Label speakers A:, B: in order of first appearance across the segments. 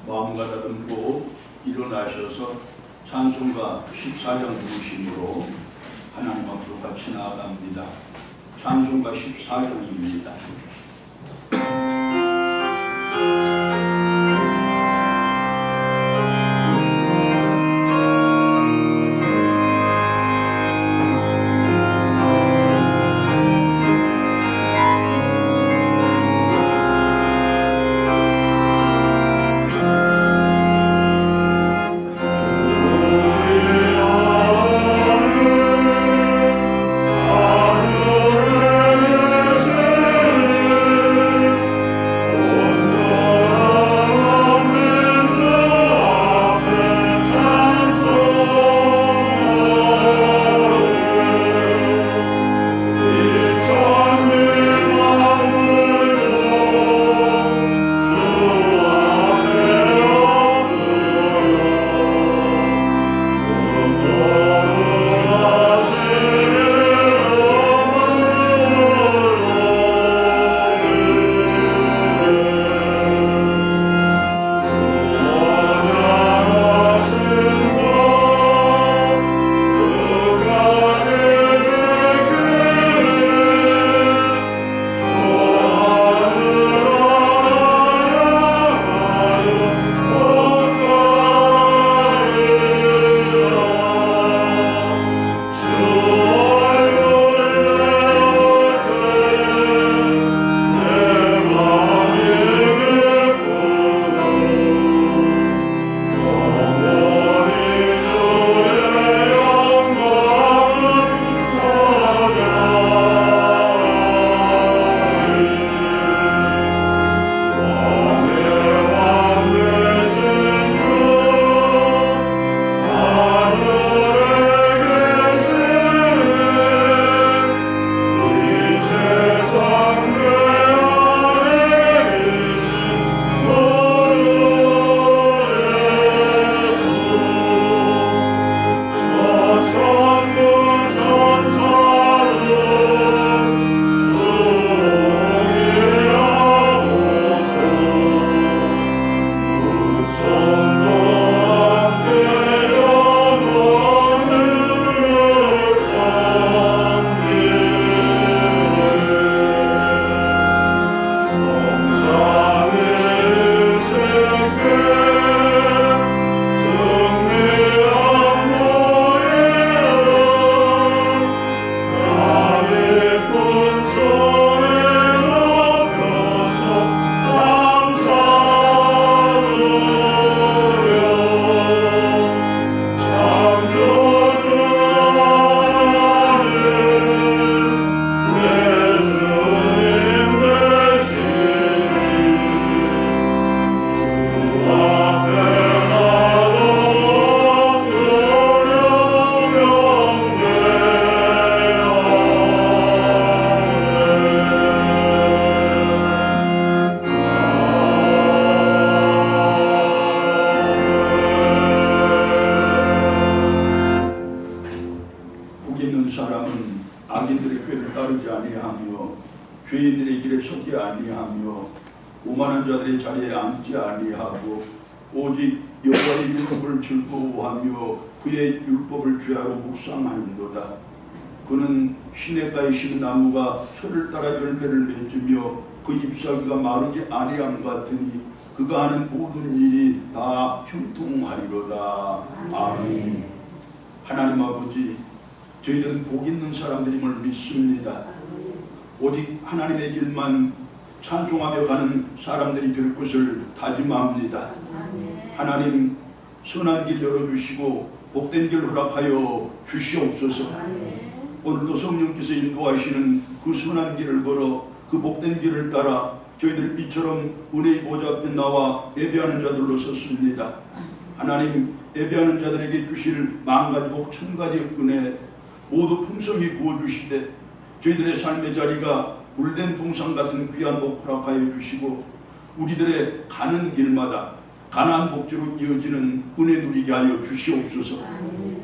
A: 마음 가다듬고 일어나셔서 찬송가 14장 부르심으로 하나님 앞으로 같이 나아갑니다. 찬송가 14장입니다. 죄인들의 길에 서지 아니하며 오만한 자들의 자리에 앉지 아니하고 오직 여호와의 율법을 즐거워하며 그의 율법을 주야로 묵상하는도다. 그는 시냇가에 심은 나무가 철을 따라 열매를 맺으며 그 잎사귀가 마르지 아니함 같으니 그가 하는 모든 일이 다 형통하리로다. 아멘. 하나님 아버지, 저희들은 복 있는 사람들임을 믿습니다. 오직 하나님의 길만 찬송하며 가는 사람들이 될 것을 다짐합니다. 하나님, 선한 길 열어주시고 복된 길 허락하여 주시옵소서. 오늘도 성령께서 인도하시는 그 선한 길을 걸어 그 복된 길을 따라 저희들 이처럼 은혜의 보좌 앞에 나와 예배하는 자들로 섰습니다. 하나님, 예배하는 자들에게 주실 만가지 복 천가지 은혜 모두 풍성히 부어주시되 저희들의 삶의 자리가 물된 동산 같은 귀한 복 허락하여 주시고 우리들의 가는 길마다 가나안 복지로 이어지는 은혜 누리게 하여 주시옵소서.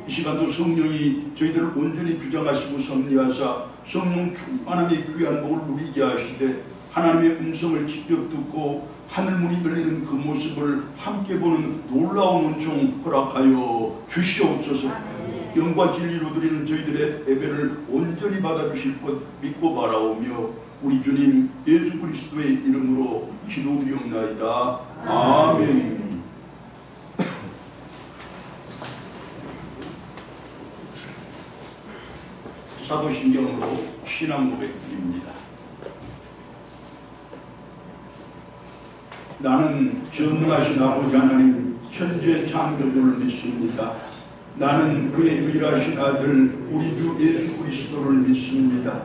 A: 이 시간도 성령이 저희들을 온전히 주장하시고 섭리하사 성령 충만함의 귀한 복을 누리게 하시되 하나님의 음성을 직접 듣고 하늘문이 열리는 그 모습을 함께 보는 놀라운 은총 허락하여 주시옵소서. 영과 진리로 드리는 저희들의 예배를 온전히 받아주실 것 믿고 바라오며 우리 주님 예수 그리스도의 이름으로 기도드리옵나이다. 아멘. 사도신경으로 신앙 고백드립니다. 나는 전능하신 아버지 하나님 천지의 창조주를 믿습니다. 나는 그의 유일하신 아들 우리 주 예수 그리스도를 믿습니다.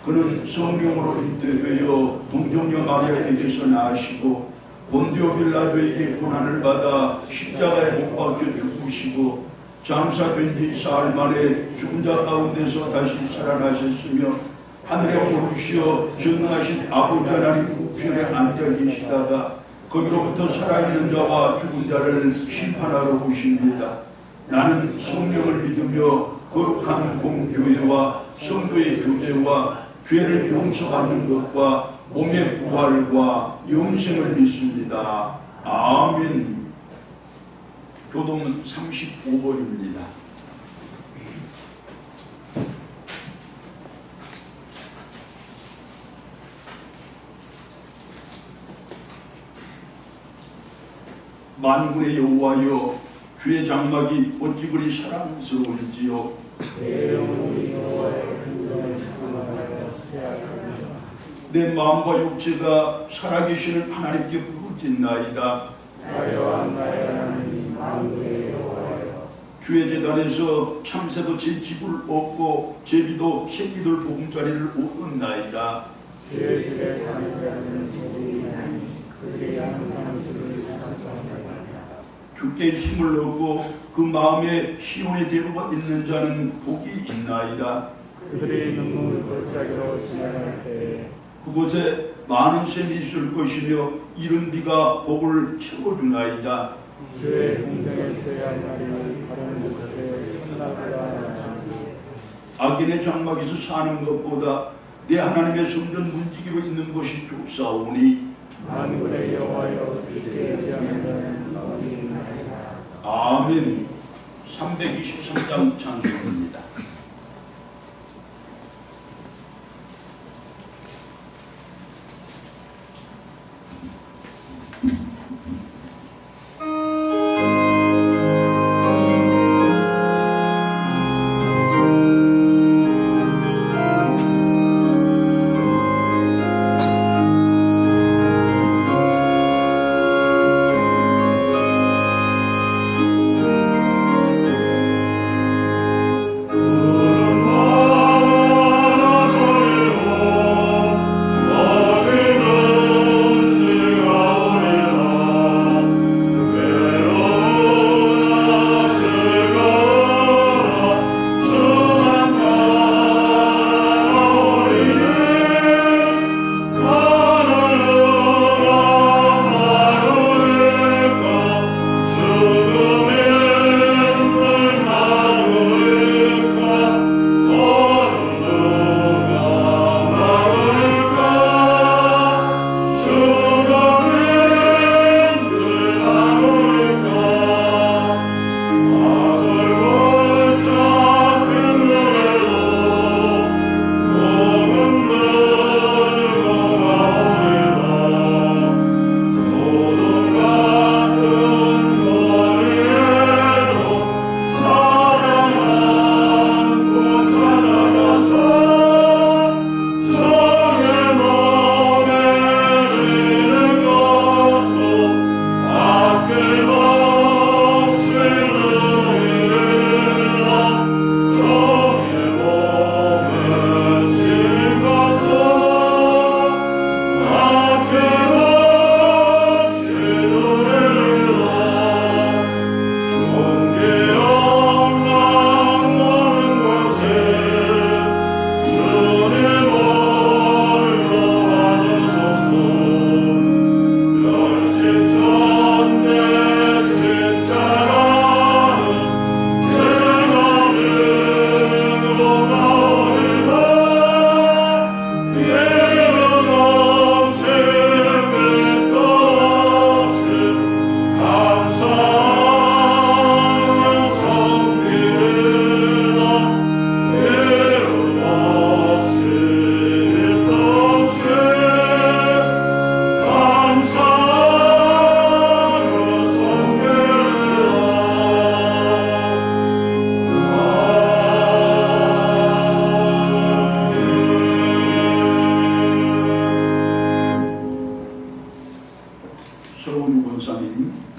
A: 그는 성령으로 잉태되어 동정녀 마리아에게서 나시고 본디오 빌라도에게 고난을 받아 십자가에 못 박혀 죽으시고 장사된 지 사흘 만에 죽은 자 가운데서 다시 살아나셨으며 하늘에 오르시어 전능하신 아버지 하나님 우편에 앉아 계시다가 거기로부터 살아있는 자와 죽은 자를 심판하러 오십니다. 나는 성령을 믿으며 거룩한 공교회와 성도의 교제와 죄를 용서받는 것과 몸의 부활과 영생을 믿습니다. 아멘. 교동은 35번입니다. 만군의 여호와여 주의 장막이 어찌 그리 사랑스러운지요. 내 마음과 육체가 살아계시는 하나님께 부르짖나이다. 주의 제단에서 참새도 제 집을 얻고 제비도 새끼들 보금자리를 얻었나이다. 주의 집에 사는 자는 복이 있나니 그들이 항상 주를 찬송하나이다. 주께 힘을 얻고 그 마음에 시온의 대로가 있는 자는 복이 있나이다. 그들이 눈물 골짜기로 지나갈 때에 그곳에 많은 샘이 있을 것이며 이른 비가 복을 채워주나이다. 주의 공정에 있어야 할 날이 다른 곳에 천나보다 악인의 장막에서 사는 것보다 내 하나님의 성전 문지기로 있는 것이 좋사오니 만군의 여호와여 주께 지향하는 마음이 있나이다. 아멘. 323장 찬송입니다.
B: 오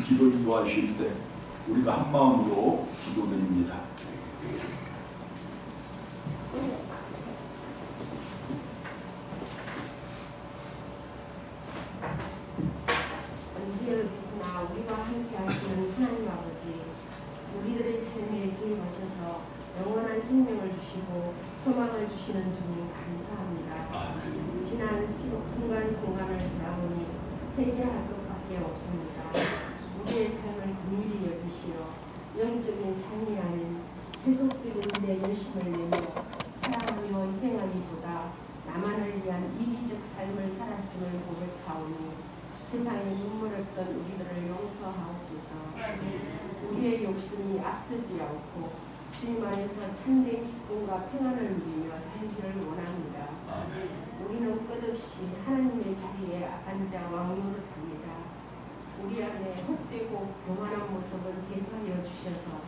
A: 기도 인도하실 때 우리가 한 마음으로 기도드립니다.
B: 언제 어디서나 우리와 함께 하시는 하나님 아버지, 우리들의 삶에 개입하셔서 영원한 생명을 주시고 소망을 주시는 주님 감사합니다. 지난 순간순간을 돌아보니 회개할 것밖에 없습니다. 우리의 삶을 긍휼히 여기시어 영적인 삶이 아닌 세속적인 내 열심을 내며 사랑하며 희생하기보다 나만을 위한 이기적 삶을 살았음을 고백하오니 세상에 눈물 없던 우리들을 용서하옵소서. 우리의 욕심이 앞서지 않고 주님 안에서 참된 기쁨과 평안을 누리며 살기를 원합니다. 우리는 끝없이 하나님의 자리에 앉아 왕노릇합니다. 우리 안에 헛되고 교만한 모습은 제거하여 주셔서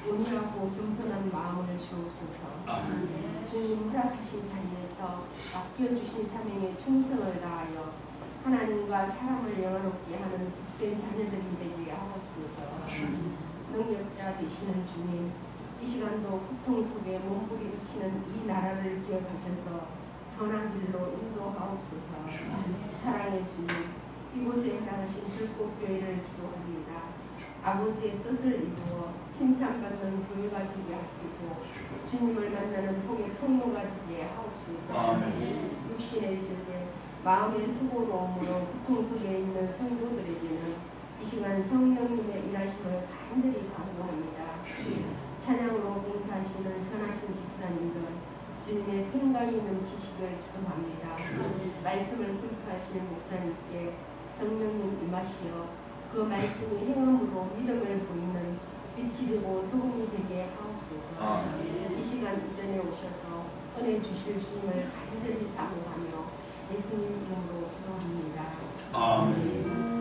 B: 온유하고 겸손한 마음을 주옵소서. 주님 허락하신 자리에서 맡겨주신 사명에 충성을 다하여 하나님과 사람을 영화롭게 하는 복된 자녀들이 되게 하옵소서. 능력자 되시는 주님, 이 시간도 고통 속에 몸부림치는 이 나라를 기억하셔서 선한 길로 인도하옵소서. 사랑의 주님, 이곳에 해당하신 불꽃교회를 기도합니다. 아버지의 뜻을 이루어 칭찬받는 교회가 되게 하시고 주님을 만나는 복의 통로가 되게 하옵소서. 육신의 질병, 마음의 수고로움으로 고통 속에 있는 성도들에게는 이 시간 성령님의 일하심을 간절히 간구합니다. 찬양으로 봉사하시는 선하신 집사님들, 주님의 평강이 넘치시길 기도합니다. 말씀을 선포하시는 목사님께 성령님 임하시어 그 말씀이 행함으로 믿음을 보이는 빛이 되고 소금이 되게 하옵소서. 이 시간 이전에 오셔서 은혜 주실 주님을 간절히 사모하며 예수님 이름으로 기도합니다.
A: 아멘.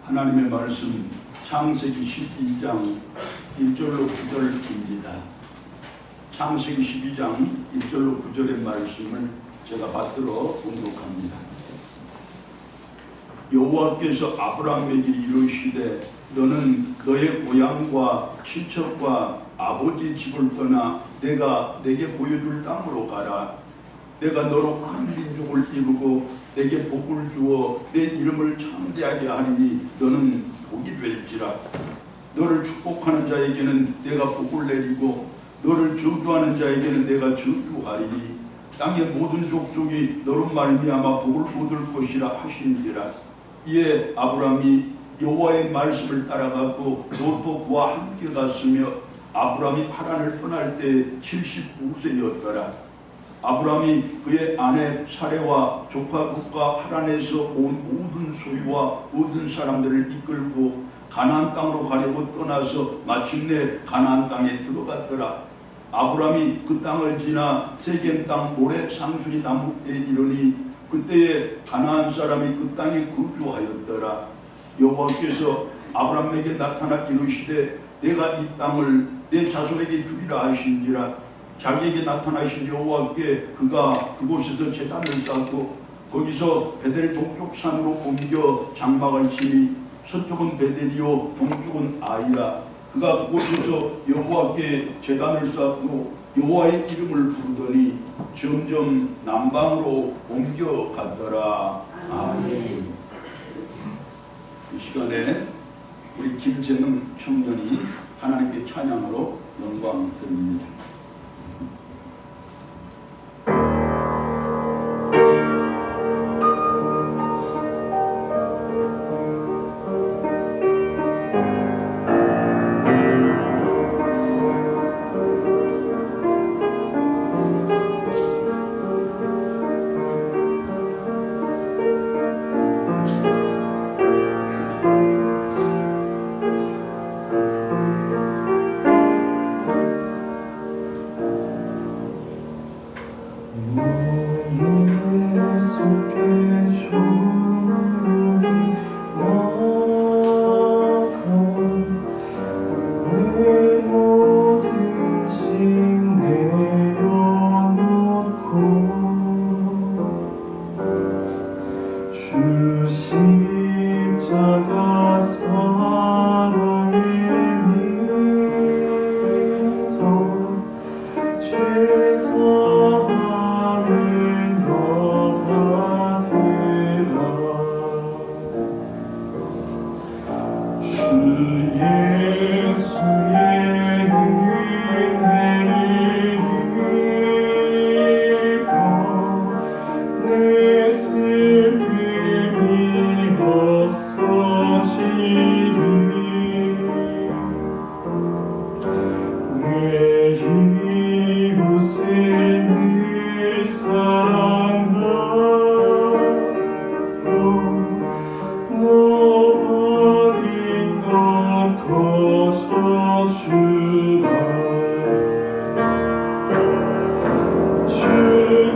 A: 하나님의 말씀 창세기 12장 1절로 9절입니다. 창세기 12장 1절로 9절의 말씀을 제가 받들어 봉독합니다. 여호와께서 아브라함에게 이르시되 너는 너의 고향과 친척과 아버지 집을 떠나 내가 내게 보여줄 땅으로 가라. 내가 너로 한 민족을 이루고 내게 복을 주어 내 이름을 창대하게 하리니 너는 복이 될지라. 너를 축복하는 자에게는 내가 복을 내리고 너를 저주하는 자에게는 내가 저주하리니 땅의 모든 족속이 너로 말미암아 복을 얻을 것이라 하신지라. 이에 아브라함이 여호와의 말씀을 따라가고 롯도 그와 함께 갔으며 아브라함이 하란을 떠날 때 79세였더라. 아브라함이 그의 아내 사레와 조카 룻과 하란에서 온 모든 소유와 모든 사람들을 이끌고 가나안 땅으로 가려고 떠나서 마침내 가나안 땅에 들어갔더라. 아브라함이 그 땅을 지나 세겜 땅 모래 상수리 나무에 이르니 그때에 가나안 사람이 그 땅에 거주하였더라. 여호와께서 아브라함에게 나타나 이르시되 내가 이 땅을 내 자손에게 주리라 하신지라. 자기에게 나타나신 여호와께 그가 그곳에서 제단을 쌓고 거기서 베델 동쪽 산으로 옮겨 장막을 치니 서쪽은 베델이요 동쪽은 아이라. 그가 그곳에서 여호와께 제단을 쌓고 여호와의 이름을 부르더니 점점 남방으로 옮겨갔더라. 아멘. 이 시간에 우리 김재능 청년이 하나님께 찬양으로 영광 드립니다.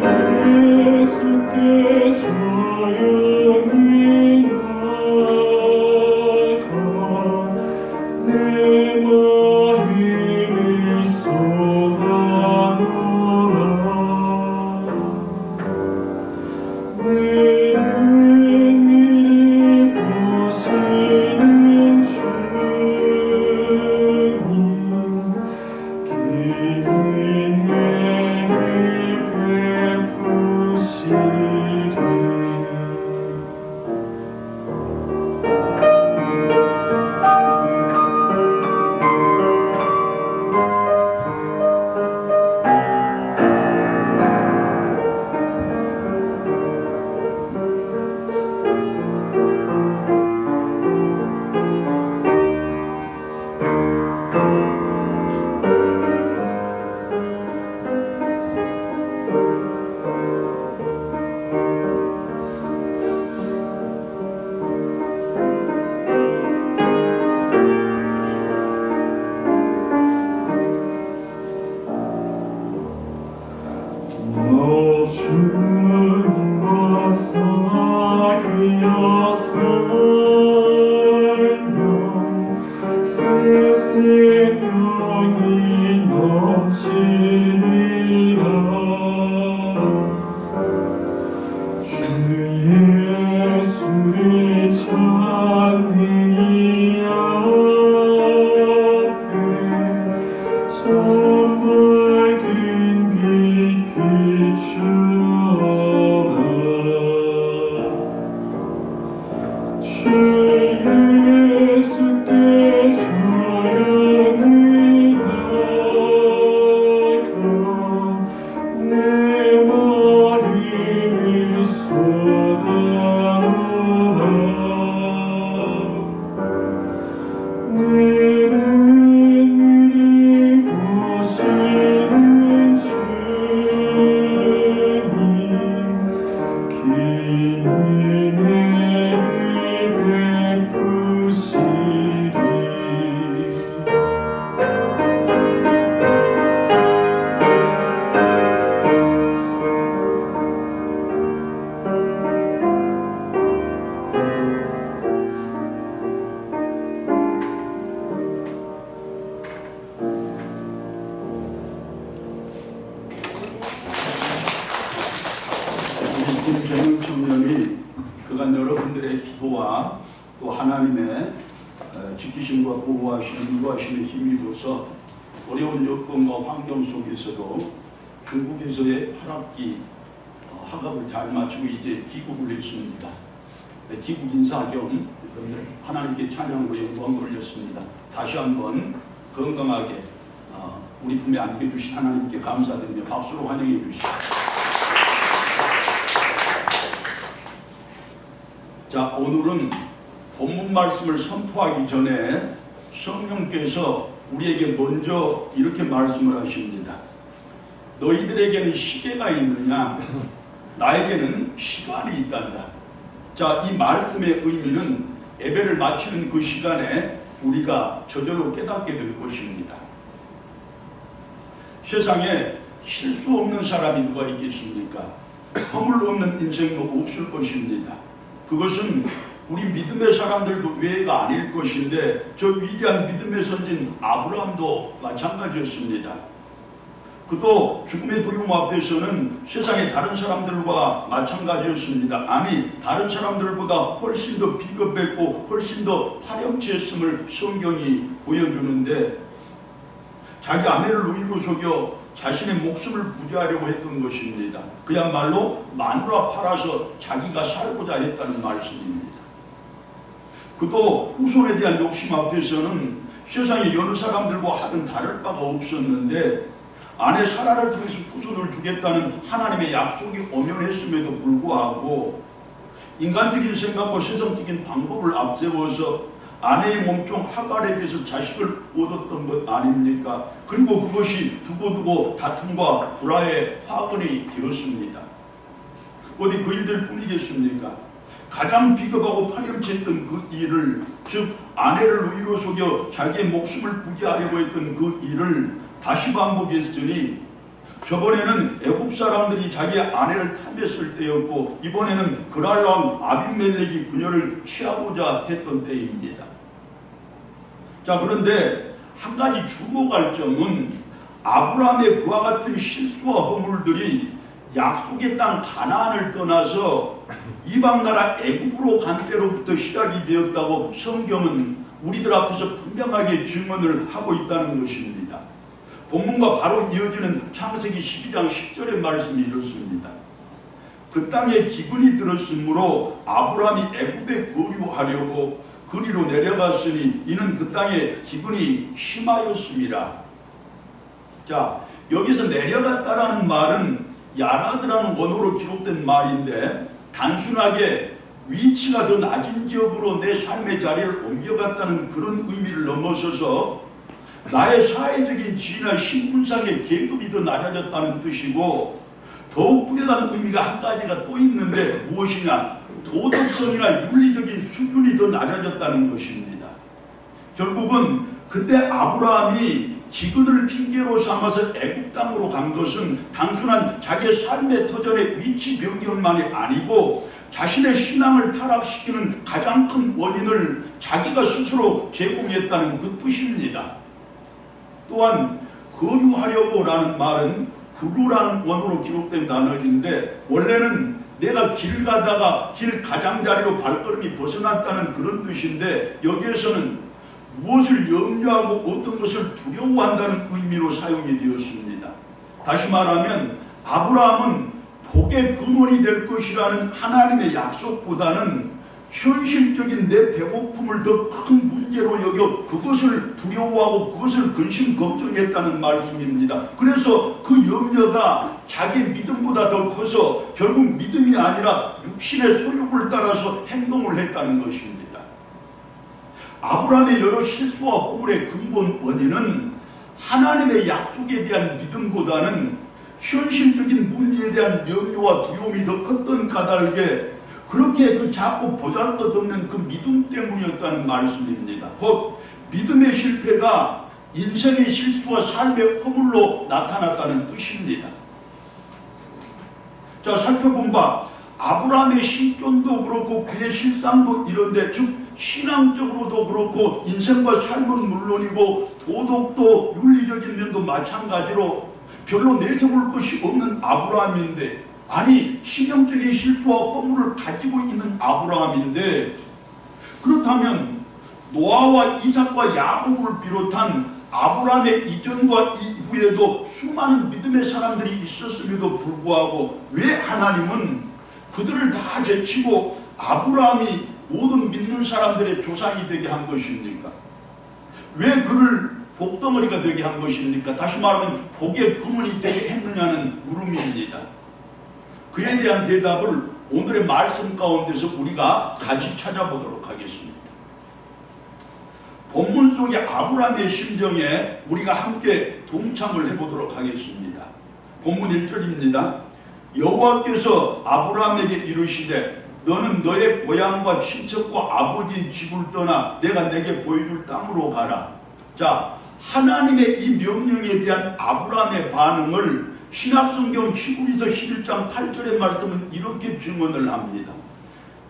C: 예수께 조용히 나가 내 마음이 쏟아놓으라 내를 미리 보시는 주님 긴 은혜를 베푸시리 주님과 사귀어 살면 새 생명이 넘치리라 주 예수를 찾는 이 앞에 참 밝은 빛 비추어라 주 예수께 조용히 나가 내 마음이 쏟아놓으라 내를 미리 보시는 주님 긴 은혜를 베푸시리
A: 우리 김정은 청년이 그간 여러분들의 기도와 또 하나님의 지키심과 보호하시는 인도하시는 힘입어서 어려운 여건과 환경 속에서도 중국에서의 8학기 학업을 잘 마치고 이제 귀국을 했습니다. 귀국 인사 겸 여러분들 하나님께 찬양과 영광 돌렸습니다. 다시 한번 건강하게 우리 품에 안겨주신 하나님께 감사드리며 박수로 환영해 주시죠. 자, 오늘은 본문 말씀을 선포하기 전에 성령께서 우리에게 먼저 이렇게 말씀을 하십니다. 너희들에게는 시계가 있느냐? 나에게는 시간이 있단다. 자, 이 말씀의 의미는 예배를 마치는 그 시간에 우리가 저절로 깨닫게 될 것입니다. 세상에 실수 없는 사람이 누가 있겠습니까? 허물 없는 인생도 없을 것입니다. 그것은 우리 믿음의 사람들도 외가 아닐 것인데 저 위대한 믿음의 선진 아브라함도 마찬가지였습니다. 그도 죽음의 두려움 앞에서는 세상의 다른 사람들과 마찬가지였습니다. 아니, 다른 사람들보다 훨씬 더 비겁했고 훨씬 더 파렴치했음을 성경이 보여주는데 자기 아내를 누이로 속여 자신의 목숨을 부지하려고 했던 것입니다. 그야말로 마누라 팔아서 자기가 살고자 했다는 말씀입니다. 그도 후손에 대한 욕심 앞에서는 세상의 여러 사람들과 하든 다를 바가 없었는데 아내 사라를 통해서 후손을 주겠다는 하나님의 약속이 엄연했음에도 불구하고 인간적인 생각과 세상적인 방법을 앞세워서 아내의 몸종 하갈에게서 자식을 얻었던 것 아닙니까? 그리고 그것이 두고두고 다툼과 불화의 화근이 되었습니다. 어디 그 일들 뿐이겠습니까? 가장 비겁하고 파렴치했던 그 일을, 즉 아내를 누이로 속여 자기의 목숨을 부지하려고 했던 그 일을 다시 반복했으니 저번에는 애굽 사람들이 자기 아내를 탐했을 때였고 이번에는 그랄 왕 아비멜렉이 그녀를 취하고자 했던 때입니다. 자, 그런데 한 가지 주목할 점은 아브라함의 그와 같은 실수와 허물들이 약속의 땅 가나안을 떠나서 이방 나라 애굽으로 간 때로부터 시작이 되었다고 성경은 우리들 앞에서 분명하게 증언을 하고 있다는 것입니다. 본문과 바로 이어지는 창세기 12장 10절의 말씀이 이렇습니다. 그 땅에 기근이 들었으므로 아브라함이 애굽에 거류하려고 그리로 내려갔으니 이는 그 땅에 기근이 심하였습니다. 자, 여기서 내려갔다라는 말은 야라드라는 원어로 기록된 말인데 단순하게 위치가 더 낮은 지역으로 내 삶의 자리를 옮겨갔다는 그런 의미를 넘어서서 나의 사회적인 지위나 신분상의 계급이 더 낮아졌다는 뜻이고 더욱 뚜렷한 의미가 한 가지가 또 있는데 무엇이냐? 도덕성이나 윤리적인 수준이 더 낮아졌다는 것입니다. 결국은 그때 아브라함이 기근을 핑계로 삼아서 애굽 땅으로 간 것은 단순한 자기의 삶의 터전의 위치 변경만이 아니고 자신의 신앙을 타락시키는 가장 큰 원인을 자기가 스스로 제공했다는 그 뜻입니다. 또한 거류하려고 라는 말은 구루라는 원어로 기록된 단어인데 원래는 내가 길 가다가 길 가장자리로 발걸음이 벗어났다는 그런 뜻인데 여기에서는 무엇을 염려하고 어떤 것을 두려워한다는 의미로 사용이 되었습니다. 다시 말하면 아브라함은 복의 근원이 될 것이라는 하나님의 약속보다는 현실적인 내 배고픔을 더 큰 문제로 여겨 그것을 두려워하고 그것을 근심 걱정했다는 말씀입니다. 그래서 그 염려가 자기 믿음보다 더 커서 결국 믿음이 아니라 육신의 소욕을 따라서 행동을 했다는 것입니다. 아브라함의 여러 실수와 허물의 근본 원인은 하나님의 약속에 대한 믿음보다는 현실적인 문제에 대한 염려와 두려움이 더 컸던 까닭에 그렇게 그 자꾸 보잘것없는 그 믿음 때문이었다는 말씀입니다. 곧 믿음의 실패가 인생의 실수와 삶의 허물로 나타났다는 뜻입니다. 자, 살펴본 바 아브라함의 신존도 그렇고 그의 실상도 이런데 즉 신앙적으로도 그렇고 인생과 삶은 물론이고 도덕도 윤리적인 면도 마찬가지로 별로 내세울 것이 없는 아브라함인데 아니 신경적인 실수와 허물을 가지고 있는 아브라함인데 그렇다면 노아와 이삭과 야곱을 비롯한 아브라함의 이전과 이후에도 수많은 믿음의 사람들이 있었음에도 불구하고 왜 하나님은 그들을 다 제치고 아브라함이 모든 믿는 사람들의 조상이 되게 한 것입니까? 왜 그를 복덩어리가 되게 한 것입니까? 다시 말하면 복의 근원이 되게 했느냐는 물음입니다. 그에 대한 대답을 오늘의 말씀 가운데서 우리가 같이 찾아보도록 하겠습니다. 본문 속의 아브라함의 심정에 우리가 함께 동참을 해보도록 하겠습니다. 본문 1절입니다. 여호와께서 아브라함에게 이르시되 너는 너의 고향과 친척과 아버지 집을 떠나 내가 내게 보여줄 땅으로 가라. 자, 하나님의 이 명령에 대한 아브라함의 반응을 신약성경 히브리서 11장 8절의 말씀은 이렇게 증언을 합니다.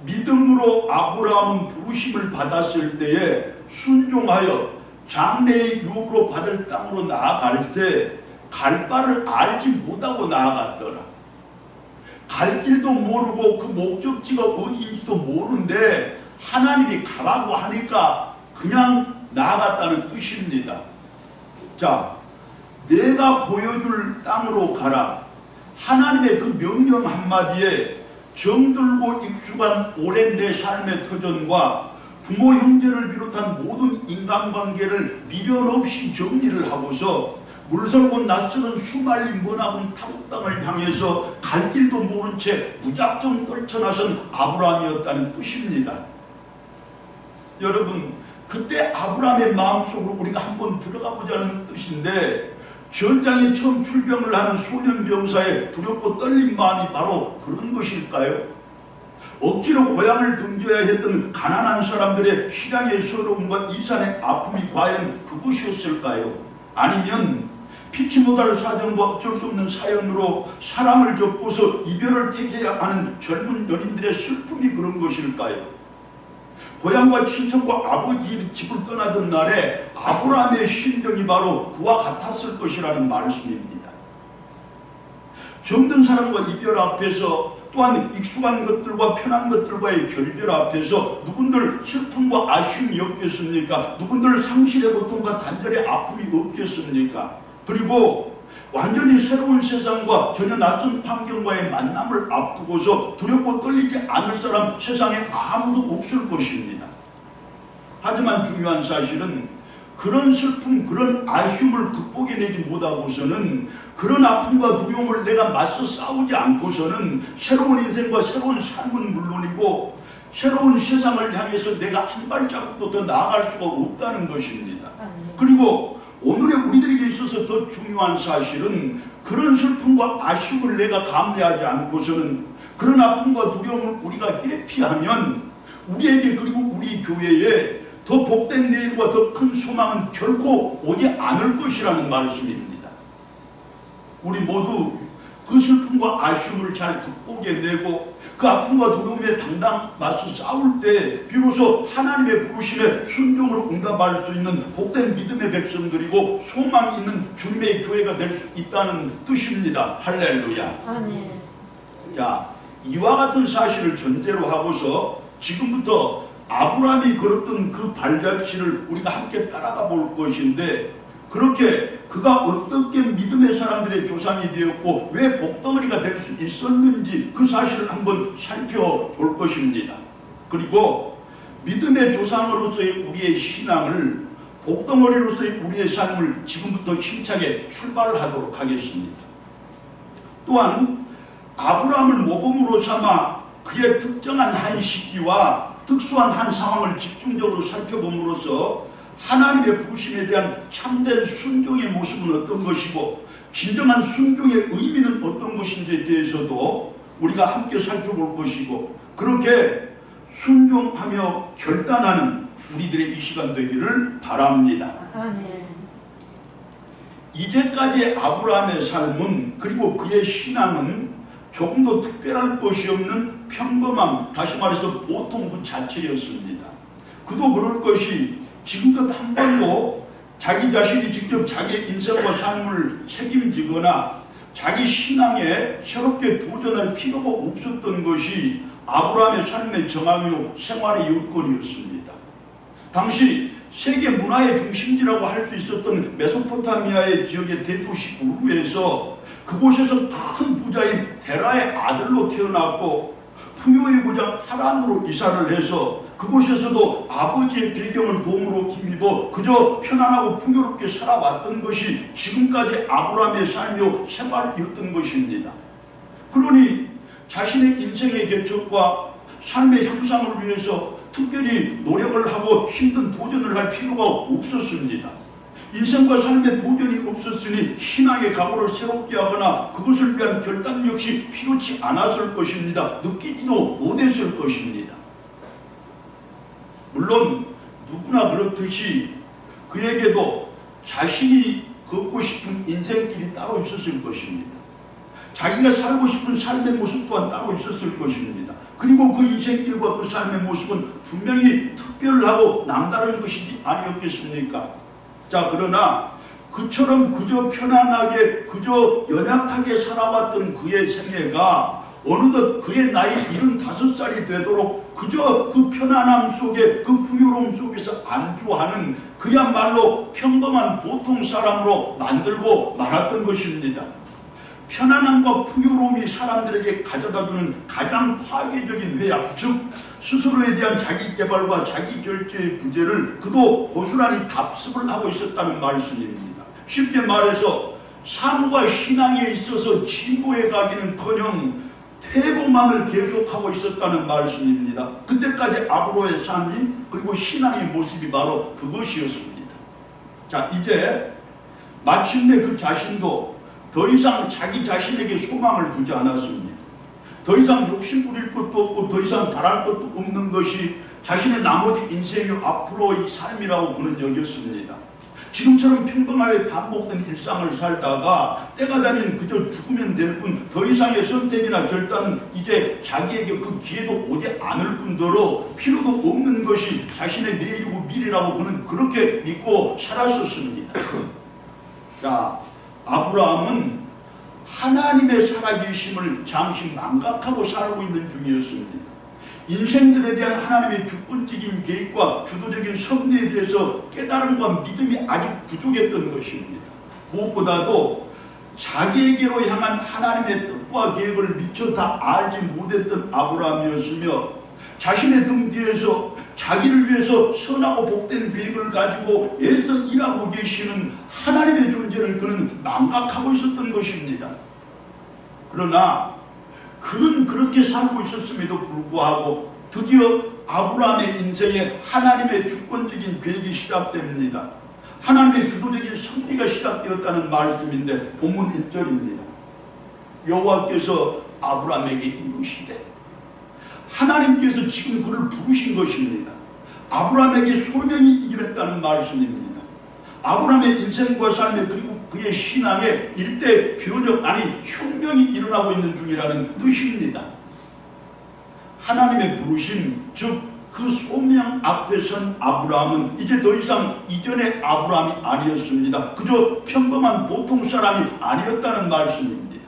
A: 믿음으로 아브라함은 부르심을 받았을 때에 순종하여 장래의 유업으로 받을 땅으로 나아갈새 갈 바를 알지 못하고 나아갔더라. 갈 길도 모르고 그 목적지가 어디인지도 모르는데 하나님이 가라고 하니까 그냥 나아갔다는 뜻입니다. 자, 내가 보여줄 땅으로 가라. 하나님의 그 명령 한마디에 정들고 익숙한 오랜 내 삶의 터전과 부모 형제를 비롯한 모든 인간관계를 미련 없이 정리를 하고서 물설고 낯설은 수말린 머나먼 타국 땅을 향해서 갈 길도 모른 채 무작정 떨쳐나선 아브라함이었다는 뜻입니다. 여러분, 그때 아브라함의 마음속으로 우리가 한번 들어가 보자는 뜻인데 전장에 처음 출병을 하는 소년병사의 두렵고 떨린 마음이 바로 그런 것일까요? 억지로 고향을 등져야 했던 가난한 사람들의 실향의 서러움과 이산의 아픔이 과연 그것이었을까요? 아니면 피치 못할 사정과 어쩔 수 없는 사연으로 사람을 접고서 이별을 택해야 하는 젊은 연인들의 슬픔이 그런 것일까요? 고향과 친척과 아버지 집을 떠나던 날에 아브라함의 심정이 바로 그와 같았을 것이라는 말씀입니다. 정든 사람과 이별 앞에서 또한 익숙한 것들과 편한 것들과의 결별 앞에서 누군들 슬픔과 아쉬움이 없겠습니까? 누군들 상실의 고통과 단절의 아픔이 없겠습니까? 그리고 완전히 새로운 세상과 전혀 낯선 환경과의 만남을 앞두고서 두렵고 떨리지 않을 사람 세상에 아무도 없을 것입니다. 하지만 중요한 사실은 그런 슬픔, 그런 아쉬움을 극복해내지 못하고서는 그런 아픔과 두려움을 내가 맞서 싸우지 않고서는 새로운 인생과 새로운 삶은 물론이고 새로운 세상을 향해서 내가 한 발자국도 더 나아갈 수가 없다는 것입니다. 그리고 오늘의 우리들에게 있어서 더 중요한 사실은 그런 슬픔과 아쉬움을 내가 감내하지 않고서는 그런 아픔과 두려움을 우리가 회피하면 우리에게 그리고 우리 교회에 더 복된 내일과 더 큰 소망은 결코 오지 않을 것이라는 말씀입니다. 우리 모두 그 슬픔과 아쉬움을 잘 극복해내고 그 아픔과 두려움에 당당 맞서 싸울 때 비로소 하나님의 부르심에 순종으로 응답할 수 있는 복된 믿음의 백성들이고 소망이 있는 주님의 교회가 될 수 있다는 뜻입니다. 할렐루야.
B: 아멘.
A: 자, 이와 같은 사실을 전제로 하고서 지금부터 아브라함이 걸었던 그 발자취를 우리가 함께 따라가 볼 것인데, 그렇게 그가 어떻게 믿음의 사람들의 조상이 되었고 왜 복덩어리가 될 수 있었는지 그 사실을 한번 살펴볼 것입니다. 그리고 믿음의 조상으로서의 우리의 신앙을, 복덩어리로서의 우리의 삶을 지금부터 힘차게 출발하도록 하겠습니다. 또한 아브라함을 모범으로 삼아 그의 특정한 한 시기와 특수한 한 상황을 집중적으로 살펴봄으로써 하나님의 부르심에 대한 참된 순종의 모습은 어떤 것이고 진정한 순종의 의미는 어떤 것인지에 대해서도 우리가 함께 살펴볼 것이고, 그렇게 순종하며 결단하는 우리들의 이 시간 되기를 바랍니다.
B: 아멘.
A: 이제까지의 아브라함의 삶은, 그리고 그의 신앙은 조금도 특별할 것이 없는 평범함, 다시 말해서 보통 그 자체였습니다. 그도 그럴 것이 지금껏 한 번도 자기 자신이 직접 자기의 인생과 삶을 책임지거나 자기 신앙에 새롭게 도전할 필요가 없었던 것이 아브라함의 삶의 정황이요 생활의 여건이었습니다. 당시 세계 문화의 중심지라고 할 수 있었던 메소포타미아의 지역의 대도시 우르에서 그곳에서 큰 부자인 데라의 아들로 태어났고 풍요의 고장 하란으로 이사를 해서 그곳에서도 아버지의 배경을 도움으로 힘입어 그저 편안하고 풍요롭게 살아왔던 것이 지금까지 아브라함의 삶이요 생활이었던 것입니다. 그러니 자신의 인생의 개척과 삶의 향상을 위해서 특별히 노력을 하고 힘든 도전을 할 필요가 없었습니다. 인생과 삶의 도전이 없었으니 신앙의 각오를 새롭게 하거나 그것을 위한 결단 역시 필요치 않았을 것입니다. 느끼지도 못했을 것입니다. 물론 누구나 그렇듯이 그에게도 자신이 걷고 싶은 인생길이 따로 있었을 것입니다. 자기가 살고 싶은 삶의 모습 또한 따로 있었을 것입니다. 그리고 그 인생길과 그 삶의 모습은 분명히 특별하고 남다른 것이지 아니었겠습니까? 자, 그러나 그처럼 그저 편안하게 그저 연약하게 살아왔던 그의 생애가 어느덧 그의 나이 75살이 되도록 그저 그 편안함 속에 그 풍요로움 속에서 안주하는 그야말로 평범한 보통 사람으로 만들고 말았던 것입니다. 편안함과 풍요로움이 사람들에게 가져다주는 가장 파괴적인 회약, 즉 스스로에 대한 자기개발과 자기결제의 부재를 그도 고스란히 답습을 하고 있었다는 말씀입니다. 쉽게 말해서 삶과 신앙에 있어서 진보해 가기는커녕 퇴보만을 계속하고 있었다는 말씀입니다. 그때까지 아브라함의 삶이 그리고 신앙의 모습이 바로 그것이었습니다. 자, 이제 마침내 그 자신도 더 이상 자기 자신에게 소망을 두지 않았습니다. 더 이상 욕심 부릴 것도 없고 더 이상 바랄 것도 없는 것이 자신의 나머지 인생의 앞으로의 삶이라고 그는 여겼습니다. 지금처럼 평범하게 반복된 일상을 살다가 때가 되면 그저 죽으면 될 뿐 더 이상의 선택이나 결단은 이제 자기에게 그 기회도 오지 않을 뿐더러 필요도 없는 것이 자신의 내일이고 미래라고 그는 그렇게 믿고 살았었습니다. 자, 아브라함은 하나님의 살아계심을 잠시 망각하고 살고 있는 중이었습니다. 인생들에 대한 하나님의 주권적인 계획과 주도적인 섭리에 대해서 깨달음과 믿음이 아직 부족했던 것입니다. 무엇보다도 자기에게로 향한 하나님의 뜻과 계획을 미처 다 알지 못했던 아브라함이었으며 자신의 등 뒤에서 자기를 위해서 선하고 복된 계획을 가지고 애써 일하고 계시는 하나님의 존재를 그는 망각하고 있었던 것입니다. 그러나 그는 그렇게 살고 있었음에도 불구하고 드디어 아브라함의 인생에 하나님의 주권적인 계획이 시작됩니다. 하나님의 주도적인 섭리가 시작되었다는 말씀인데 본문 1절입니다. 여호와께서 아브라함에게 이르시되, 하나님께서 지금 그를 부르신 것입니다. 아브라함에게 소명이 임했다는 말씀입니다. 아브라함의 인생과 삶에 그리고 그의 신앙에 일대 변혁 아니 혁명이 일어나고 있는 중이라는 뜻입니다. 하나님의 부르심, 즉 그 소명 앞에 선 아브라함은 이제 더 이상 이전의 아브라함이 아니었습니다. 그저 평범한 보통 사람이 아니었다는 말씀입니다.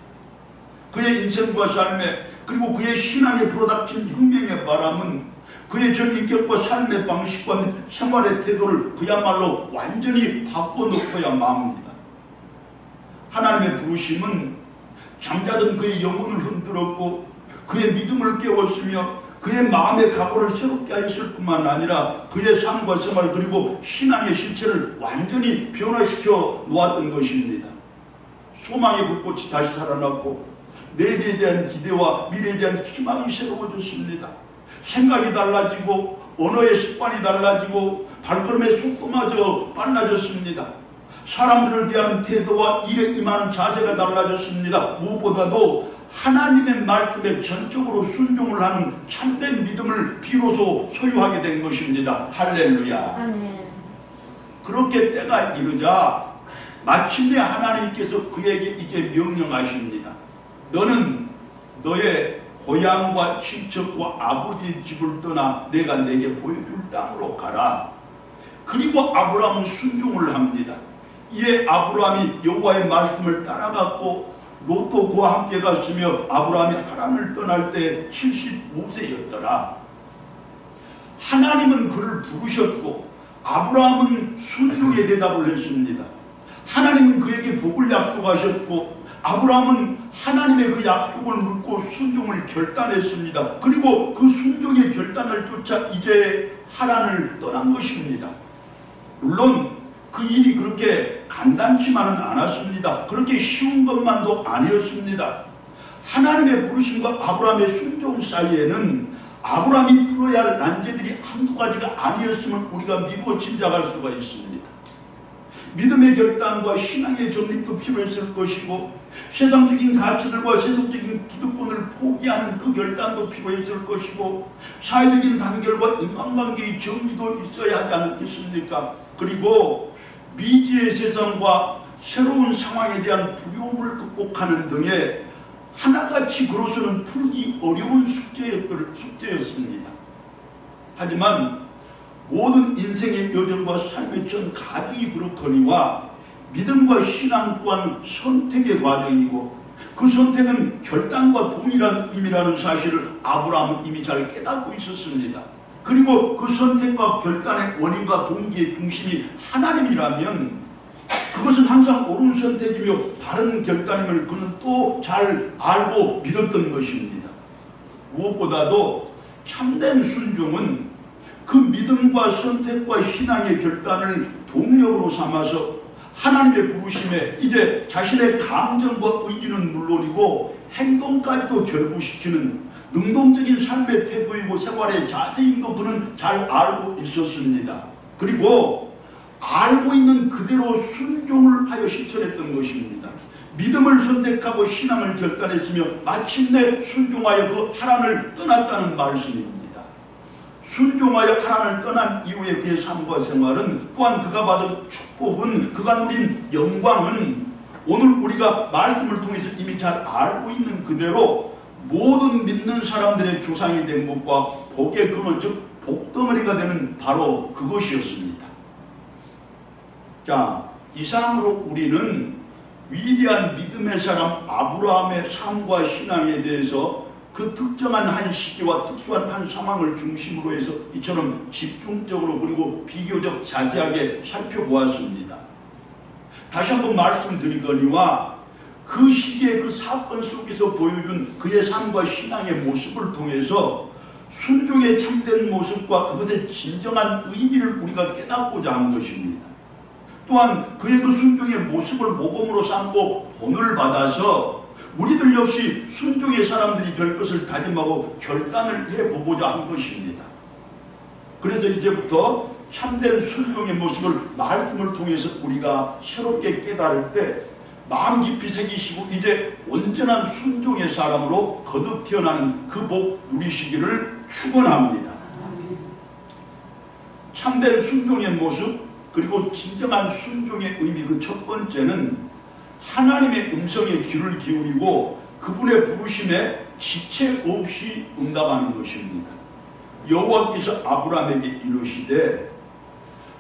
A: 그의 인생과 삶에 그리고 그의 신앙에 불어닥친 혁명의 바람은 그의 전인격과 삶의 방식과 생활의 태도를 그야말로 완전히 바꿔놓고야 맙니다. 하나님의 부르심은 잠자던 그의 영혼을 흔들었고 그의 믿음을 깨웠으며 그의 마음의 각오를 새롭게 하였을 뿐만 아니라 그의 삶과 생활 그리고 신앙의 실체를 완전히 변화시켜 놓았던 것입니다. 소망의 불꽃이 다시 살아났고 내일에 대한 기대와 미래에 대한 희망이 새로워졌습니다. 생각이 달라지고 언어의 습관이 달라지고 발걸음의 속도마저 빨라졌습니다. 사람들을 대하는 태도와 일에 임하는 자세가 달라졌습니다. 무엇보다도 하나님의 말씀에 전적으로 순종을 하는 참된 믿음을 비로소 소유하게 된 것입니다. 할렐루야.
B: 아멘.
A: 그렇게 때가 이르자 마침내 하나님께서 그에게 이제 명령하십니다. 너는 너의 고향과 친척과 아버지의 집을 떠나 내가 내게 보여줄 땅으로 가라. 그리고 아브라함은 순종을 합니다. 이에 아브라함이 여호와의 말씀을 따라갔고 롯도 그와 함께 갔으며 아브라함이 하란을 떠날 때 75세였더라. 하나님은 그를 부르셨고 아브라함은 순종의 대답을 했습니다. 하나님은 그에게 복을 약속하셨고 아브라함은 하나님의 그 약속을 묻고 순종을 결단했습니다. 그리고 그 순종의 결단을 쫓아 이제 하란을 떠난 것입니다. 물론 그 일이 그렇게 간단치만은 않았습니다. 그렇게 쉬운 것만도 아니었습니다. 하나님의 부르심과 아브라함의 순종 사이에는 아브라함이 풀어야 할 난제들이 한두 가지가 아니었음을 우리가 믿고 짐작할 수가 있습니다. 믿음의 결단과 신앙의 정립도 필요했을 것이고 세상적인 가치들과 세속적인 기득권을 포기하는 그 결단도 필요했을 것이고 사회적인 단결과 인간관계의 정리도 있어야 하지 않겠습니까? 그리고 미지의 세상과 새로운 상황에 대한 두려움을 극복하는 등의 하나같이 그로서는 풀기 어려운 숙제였습니다. 하지만 모든 인생의 여정과 삶의 전 가정이 그렇거니와 믿음과 신앙 또한 선택의 과정이고 그 선택은 결단과 동일한 의미라는 사실을 아브라함은 이미 잘 깨닫고 있었습니다. 그리고 그 선택과 결단의 원인과 동기의 중심이 하나님이라면 그것은 항상 옳은 선택이며 바른 결단임을 그는 또 잘 알고 믿었던 것입니다. 무엇보다도 참된 순종은 그 믿음과 선택과 신앙의 결단을 동력으로 삼아서 하나님의 부르심에 이제 자신의 감정과 의지는 물론이고 행동까지도 결부시키는 능동적인 삶의 태도이고 생활의 자세임도 그는 잘 알고 있었습니다. 그리고 알고 있는 그대로 순종을 하여 실천했던 것입니다. 믿음을 선택하고 신앙을 결단했으며 마침내 순종하여 그 하란을 떠났다는 말씀입니다. 순종하여 하나님을 떠난 이후의 그의 삶과 생활은, 또한 그가 받은 축복은, 그가 누린 영광은 오늘 우리가 말씀을 통해서 이미 잘 알고 있는 그대로 모든 믿는 사람들의 조상이 된 것과 복의 근원, 즉 복덩어리가 되는 바로 그것이었습니다. 자, 이상으로 우리는 위대한 믿음의 사람 아브라함의 삶과 신앙에 대해서 그 특정한 한 시기와 특수한 한 상황을 중심으로 해서 이처럼 집중적으로 그리고 비교적 자세하게 살펴보았습니다. 다시 한번 말씀드리거니와 그 시기의 그 사건 속에서 보여준 그의 삶과 신앙의 모습을 통해서 순종의 참된 모습과 그것의 진정한 의미를 우리가 깨닫고자 한 것입니다. 또한 그의 그 순종의 모습을 모범으로 삼고 본을 받아서 우리들 역시 순종의 사람들이 될 것을 다짐하고 결단을 해보고자 한 것입니다. 그래서 이제부터 참된 순종의 모습을 말씀을 통해서 우리가 새롭게 깨달을 때 마음 깊이 새기시고 이제 온전한 순종의 사람으로 거듭 태어나는 그 복 누리시기를 축원합니다. 참된 순종의 모습 그리고 진정한 순종의 의미, 그 첫 번째는 하나님의 음성에 귀를 기울이고 그분의 부르심에 지체 없이 응답하는 것입니다. 여호와께서 아브라함에게 이르시되,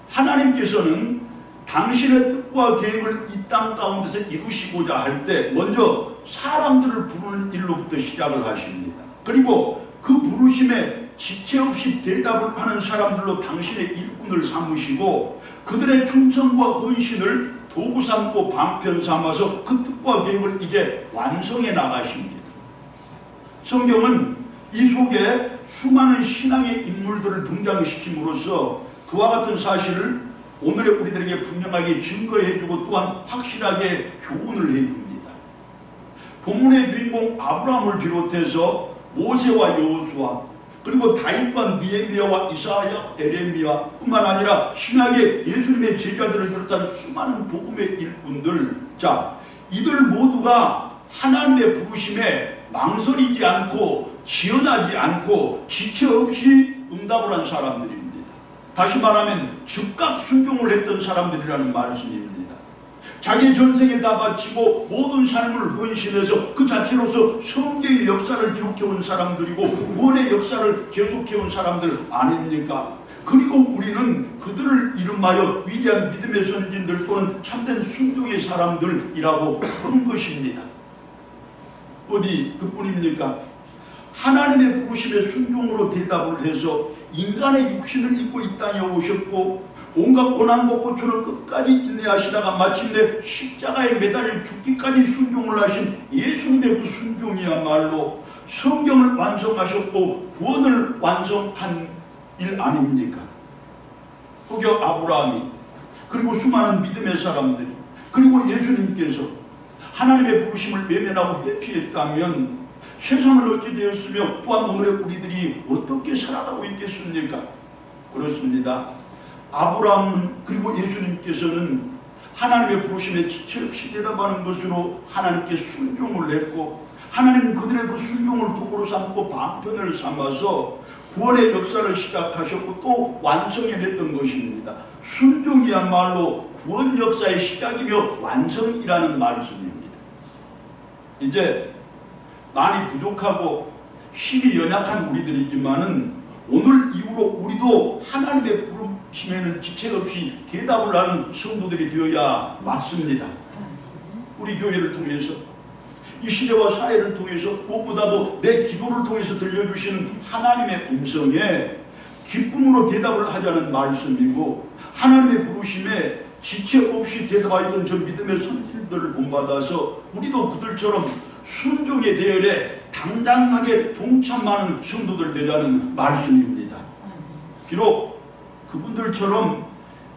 A: 하나님께서는 당신의 뜻과 계획을 이 땅 가운데서 이루시고자 할 때 먼저 사람들을 부르는 일로부터 시작을 하십니다. 그리고 그 부르심에 지체 없이 대답을 하는 사람들로 당신의 일꾼을 삼으시고 그들의 충성과 헌신을 도구 삼고 방편 삼아서 그 뜻과 계획을 이제 완성해 나가십니다. 성경은 이 속에 수많은 신앙의 인물들을 등장시킴으로써 그와 같은 사실을 오늘의 우리들에게 분명하게 증거해주고 또한 확실하게 교훈을 해줍니다. 본문의 주인공 아브라함을 비롯해서 모세와 여호수아 그리고 다윗과 느헤미야와 이사야, 에레미야 뿐만 아니라 신약의 예수님의 제자들을 비롯한 수많은 복음의 일꾼들, 자, 이들 모두가 하나님의 부르심에 망설이지 않고 지연하지 않고 지체 없이 응답을 한 사람들입니다. 다시 말하면 즉각 순종을 했던 사람들이라는 말씀입니다. 자기 전생에 다 바치고 모든 삶을 헌신해서 그 자체로서 성경의 역사를 기록해온 사람들이고 구원의 역사를 계속해온 사람들 아닙니까? 그리고 우리는 그들을 이름하여 위대한 믿음의 선진들 또는 참된 순종의 사람들이라고 부르는 것입니다. 어디 그뿐입니까? 하나님의 부르심에 순종으로 대답을 해서 인간의 육신을 입고 이 땅에 오셨고 온갖 고난과 고초를 끝까지 인내하시다가 마침내 십자가에 매달려 죽기까지 순종을 하신 예수님의 그 순종이야말로 성경을 완성하셨고 구원을 완성한 일 아닙니까? 혹여 아브라함이 그리고 수많은 믿음의 사람들이 그리고 예수님께서 하나님의 부르심을 외면하고 회피했다면 세상은 어찌 되었으며 또한 오늘의 우리들이 어떻게 살아가고 있겠습니까? 그렇습니다. 아브라함은 그리고 예수님께서는 하나님의 부르심에 지체 없이 대답하는 것으로 하나님께 순종을 했고 하나님은 그들의 그 순종을 도구로 삼고 방편을 삼아서 구원의 역사를 시작하셨고 또 완성해냈던 것입니다. 순종이야말로 구원 역사의 시작이며 완성이라는 말씀입니다. 이제 많이 부족하고 힘이 연약한 우리들이지만은 오늘 이후로 우리도 하나님의 부르심에는 지체 없이 대답을 하는 성도들이 되어야 맞습니다. 우리 교회를 통해서 이 시대와 사회를 통해서 무엇보다도 내 기도를 통해서 들려주시는 하나님의 음성에 기쁨으로 대답을 하자는 말씀이고 하나님의 부르심에 지체 없이 대답하였던 저 믿음의 선진들을 본받아서 우리도 그들처럼 순종의 대열에 당당하게 동참하는 성도들 되자는 말씀입니다. 비록 그분들처럼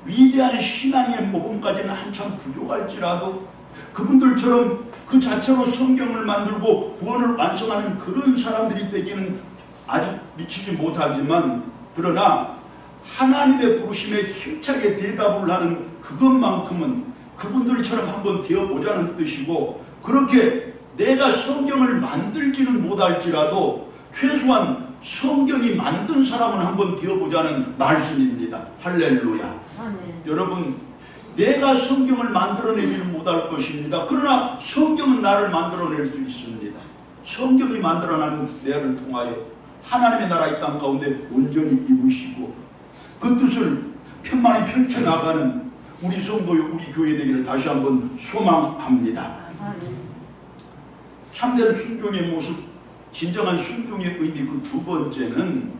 A: 위대한 신앙의 모범까지는 한참 부족할지라도 그분들처럼 그 자체로 성경을 만들고 구원을 완성하는 그런 사람들이 되기는 아직 미치지 못하지만 그러나 하나님의 부르심에 힘차게 대답을 하는 그것만큼은 그분들처럼 한번 되어보자는 뜻이고 그렇게 내가 성경을 만들지는 못할지라도 최소한 성경이 만든 사람은 한번 되어보자는 말씀입니다. 할렐루야. 여러분, 내가 성경을 만들어내지는 못할 것입니다. 그러나 성경은 나를 만들어낼 수 있습니다. 성경이 만들어낸 내를 통하여 하나님의 나라 이 땅 가운데 온전히 이루시고 그 뜻을 편만히 펼쳐나가는 우리 성도요, 우리 교회 되기를 다시 한번 소망합니다. 참된 순종의 모습, 진정한 순종의 의미 그 두 번째는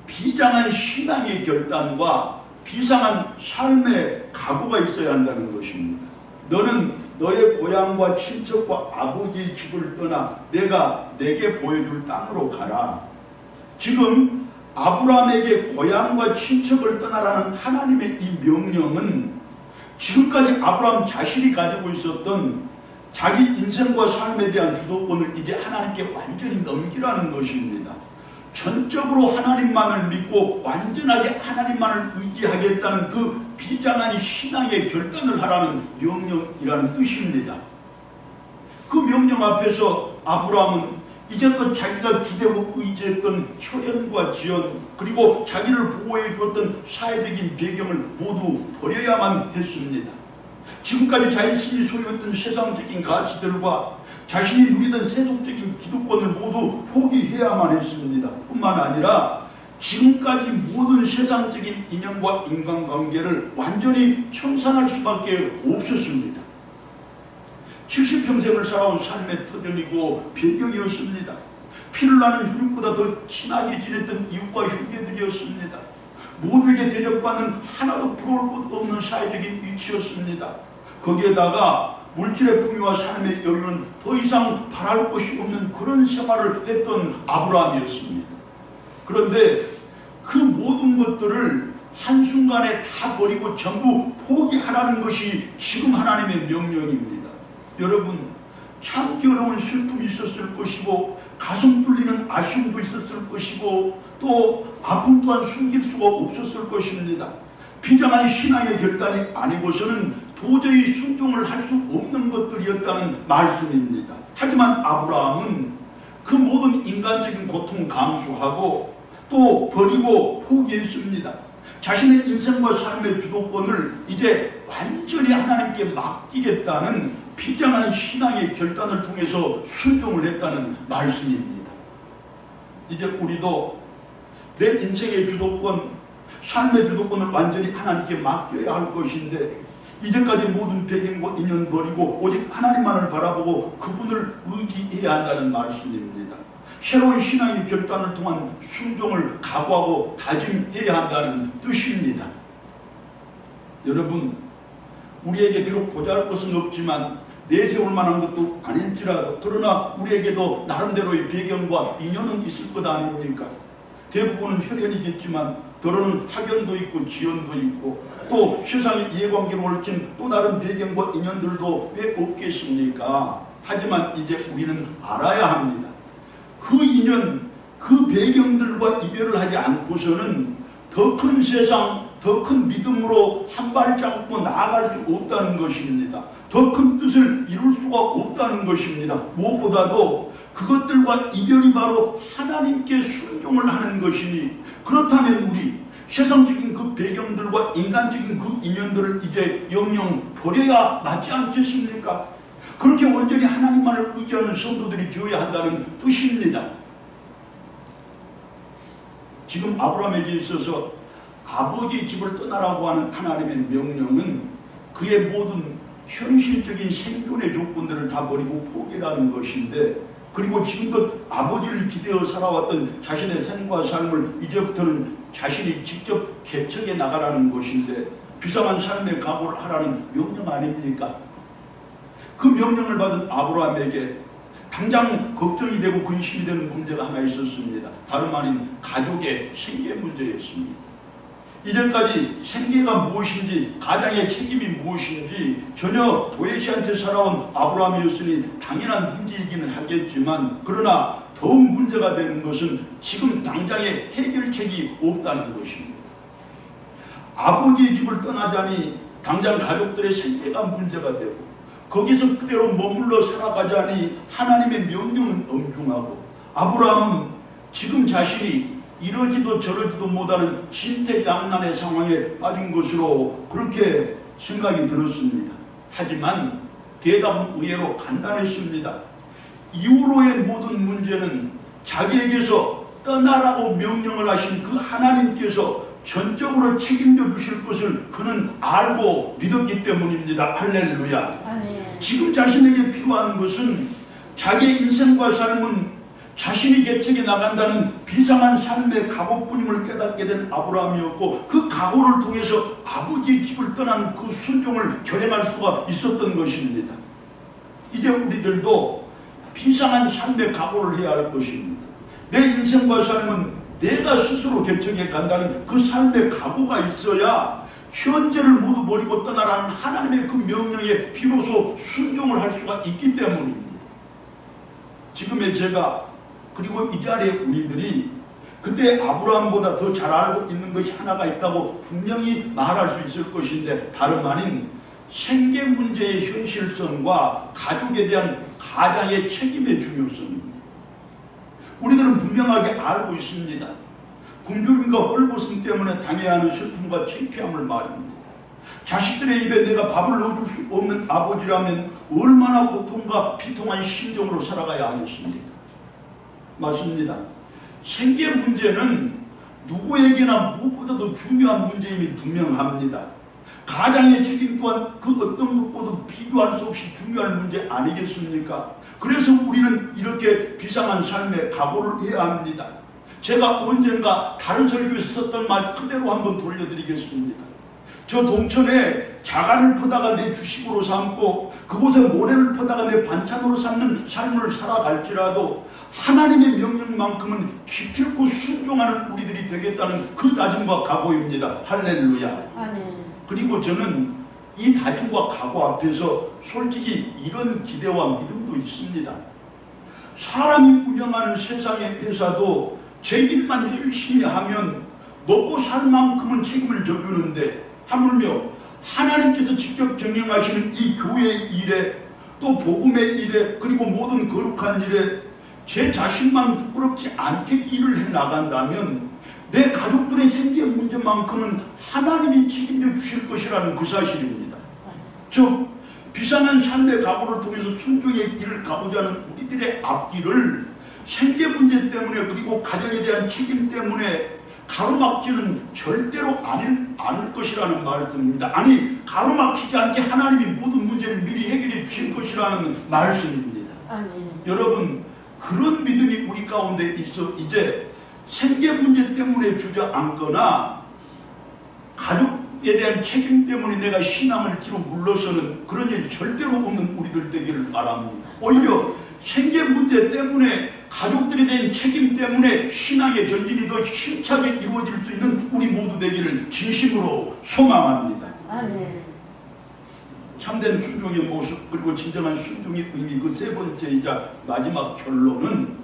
A: 비장한 신앙의 결단과 비상한 삶의 각오가 있어야 한다는 것입니다. 너는 너의 고향과 친척과 아버지의 집을 떠나 내가 내게 보여줄 땅으로 가라. 지금 아브라함에게 고향과 친척을 떠나라는 하나님의 이 명령은 지금까지 아브라함 자신이 가지고 있었던 자기 인생과 삶에 대한 주도권을 이제 하나님께 완전히 넘기라는 것입니다. 전적으로 하나님만을 믿고 완전하게 하나님만을 의지하겠다는 그 비장한 신앙의 결단을 하라는 명령이라는 뜻입니다. 그 명령 앞에서 아브라함은 이제껏 자기가 기대고 의지했던 혈연과 지연 그리고 자기를 보호해 주었던 사회적인 배경을 모두 버려야만 했습니다. 지금까지 자신이 소유했던 세상적인 가치들과 자신이 누리던 세속적인 기득권을 모두 포기해야만 했습니다. 뿐만 아니라 지금까지 모든 세상적인 인연과 인간관계를 완전히 청산할 수밖에 없었습니다. 70평생을 살아온 삶의 터전이고 배경이었습니다. 피를 나는 혈육보다 더 친하게 지냈던 이웃과 형제들이었습니다. 모두에게 대접받는 하나도 부러울 것 없는 사회적인 위치였습니다. 거기에다가 물질의 풍요와 삶의 여유는 더 이상 바랄 것이 없는 그런 생활을 했던 아브라함이었습니다. 그런데 그 모든 것들을 한순간에 다 버리고 전부 포기하라는 것이 지금 하나님의 명령입니다. 여러분, 참기 어려운 슬픔이 있었을 것이고 가슴 뚫리는 아쉬움도 있었을 것이고 또 아픔 또한 숨길 수가 없었을 것입니다. 비장한 신앙의 결단이 아니고서는 도저히 순종을 할 수 없는 것들이었다는 말씀입니다. 하지만 아브라함은 그 모든 인간적인 고통 감수하고 또 버리고 포기했습니다. 자신의 인생과 삶의 주도권을 이제 완전히 하나님께 맡기겠다는 비장한 신앙의 결단을 통해서 순종을 했다는 말씀입니다. 이제 우리도 내 인생의 주도권, 삶의 주도권을 완전히 하나님께 맡겨야 할 것인데 이제까지 모든 배경과 인연 버리고 오직 하나님만을 바라보고 그분을 의지해야 한다는 말씀입니다. 새로운 신앙의 결단을 통한 순종을 각오하고 다짐해야 한다는 뜻입니다. 여러분, 우리에게 비록 보잘것은 없지만 내세울 만한 것도 아닐지라도 그러나 우리에게도 나름대로의 배경과 인연은 있을 것 아닙니까? 대부분은 혈연이겠지만 더러는 학연도 있고 지연도 있고 또 세상의 이해관계로 얽힌 또 다른 배경과 인연들도 왜 없겠습니까? 하지만 이제 우리는 알아야 합니다. 그 인연, 그 배경들과 이별을 하지 않고서는 더 큰 세상, 더 큰 믿음으로 한 발자국도 나아갈 수 없다는 것입니다. 더 큰 뜻을 이룰 수가 없다는 것입니다. 무엇보다도 그것들과 이별이 바로 하나님께 순종을 하는 것이니 그렇다면 우리 세상적인 그 배경들과 인간적인 그 인연들을 이제 영영 버려야 맞지 않겠습니까? 그렇게 온전히 하나님만을 의지하는 성도들이 되어야 한다는 뜻입니다. 지금 아브라함에게 있어서 아버지의 집을 떠나라고 하는 하나님의 명령은 그의 모든 현실적인 생존의 조건들을 다 버리고 포기라는 것인데 그리고 지금껏 아버지를 기대어 살아왔던 자신의 생과 삶을 이제부터는 자신이 직접 개척해 나가라는 것인데 비상한 삶의 각오를 하라는 명령 아닙니까? 그 명령을 받은 아브라함에게 당장 걱정이 되고 근심이 되는 문제가 하나 있었습니다. 다름 아닌 가족의 생계 문제였습니다. 이전까지 생계가 무엇인지 가장의 책임이 무엇인지 전혀 도외시한 채 살아온 아브라함이었으니 당연한 문제이기는 하겠지만 그러나 더욱 문제가 되는 것은 지금 당장의 해결책이 없다는 것입니다. 아버지의 집을 떠나자니 당장 가족들의 생계가 문제가 되고 거기서 그대로 머물러 살아가자니 하나님의 명령은 엄중하고 아브라함은 지금 자신이 이러지도 저러지도 못하는 진퇴양난의 상황에 빠진 것으로 그렇게 생각이 들었습니다. 하지만 대답은 의외로 간단했습니다. 이후로의 모든 문제는 자기에게서 떠나라고 명령을 하신 그 하나님께서 전적으로 책임져 주실 것을 그는 알고 믿었기 때문입니다. 할렐루야.
B: 아멘.
A: 지금 자신에게 필요한 것은 자기의 인생과 삶은 자신이 개척해 나간다는 비상한 삶의 각오뿐임을 깨닫게 된 아브라함이었고, 그 각오를 통해서 아버지의 집을 떠난 그 순종을 결행할 수가 있었던 것입니다. 이제 우리들도 비상한 삶의 각오를 해야 할 것입니다. 내 인생과 삶은 내가 스스로 개척해 간다는 그 삶의 각오가 있어야 현재를 모두 버리고 떠나라는 하나님의 그 명령에 비로소 순종을 할 수가 있기 때문입니다. 지금의 제가 그리고 이 자리에 우리들이 그때 아브라함보다 더 잘 알고 있는 것이 하나가 있다고 분명히 말할 수 있을 것인데, 다름 아닌 생계 문제의 현실성과 가족에 대한 가장의 책임의 중요성입니다. 우리들은 분명하게 알고 있습니다. 굶주림과 헐벗음 때문에 당해야 하는 슬픔과 창피함을 말입니다. 자식들의 입에 내가 밥을 넣어줄 수 없는 아버지라면 얼마나 고통과 비통한 심정으로 살아가야 하겠습니까? 맞습니다. 생계 문제는 누구에게나 무엇보다도 중요한 문제임이 분명합니다. 가장의 책임 또한 그 어떤 것과도 비교할 수 없이 중요한 문제 아니겠습니까? 그래서 우리는 이렇게 비상한 삶의 각오를 해야 합니다. 제가 언젠가 다른 설교에서 썼던 말 그대로 한번 돌려드리겠습니다. 저 동천에 자갈을 퍼다가 내 주식으로 삼고 그곳에 모래를 퍼다가 내 반찬으로 삼는 삶을 살아갈지라도 하나님의 명령만큼은 기필코 순종하는 우리들이 되겠다는 그 다짐과 각오입니다. 할렐루야.
B: 아멘.
A: 그리고 저는 이 다짐과 각오 앞에서 솔직히 이런 기대와 믿음도 있습니다. 사람이 운영하는 세상의 회사도 제 일만 열심히 하면 먹고 살 만큼은 책임을 져주는데, 하물며 하나님께서 직접 경영하시는 이 교회의 일에, 또 복음의 일에, 그리고 모든 거룩한 일에 제 자신만 부끄럽지 않게 일을 해 나간다면 내 가족들의 생계 문제만큼은 하나님이 책임져 주실 것이라는 그 사실입니다. 즉 비상한 삶의 각오를 통해서 순종의 길을 가고자 하는 우리들의 앞길을 생계 문제 때문에, 그리고 가정에 대한 책임 때문에 가로막지는 절대로 않을 것이라는 말씀입니다. 아니, 가로막히지 않게 하나님이 모든 문제를 미리 해결해 주실 것이라는 말씀입니다.
B: 아멘.
A: 여러분, 그런 믿음이 우리 가운데 있어 이제 생계 문제 때문에 주저앉거나 가족에 대한 책임 때문에 내가 신앙을 뒤로 물러서는 그런 일이 절대로 없는 우리들 되기를 바랍니다. 오히려 생계 문제 때문에, 가족들에 대한 책임 때문에 신앙의 전진이 더 힘차게 이루어질 수 있는 우리 모두 되기를 진심으로 소망합니다.
B: 아멘.
A: 참된 순종의 모습, 그리고 진정한 순종의 의미, 그 세 번째이자 마지막 결론은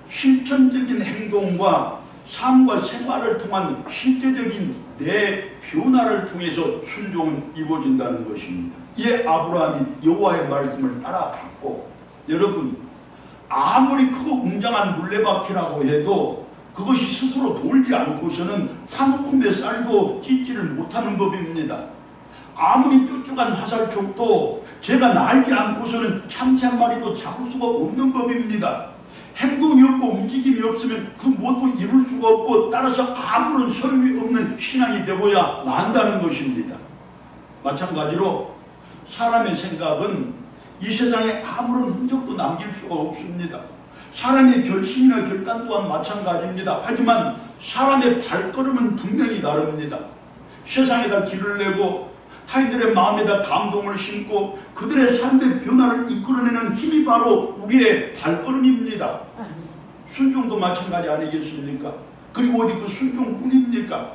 A: 실천적인 행동과 삶과 생활을 통한 실제적인 내 변화를 통해서 순종은 이루어진다는 것입니다. 이에 아브라함이 여호와의 말씀을 따라갔고, 여러분, 아무리 크고 웅장한 물레바퀴라고 해도 그것이 스스로 돌지 않고서는 한 콤의 쌀도 찢지를 못하는 법입니다. 아무리 뾰족한 화살촉도 제가 날지 않고서는 참새 한 마리도 잡을 수가 없는 법입니다. 행동이 없고 움직임이 없으면 그 무엇도 이룰 수가 없고, 따라서 아무런 소용이 없는 신앙이 되고야 만다는 것입니다. 마찬가지로 사람의 생각은 이 세상에 아무런 흔적도 남길 수가 없습니다. 사람의 결심이나 결단 또한 마찬가지입니다. 하지만 사람의 발걸음은 분명히 다릅니다. 세상에다 길을 내고 타인들의 마음에다 감동을 심고 그들의 삶의 변화를 이끌어내는 힘이 바로 우리의 발걸음입니다. 순종도 마찬가지 아니겠습니까? 그리고 어디 그 순종뿐입니까?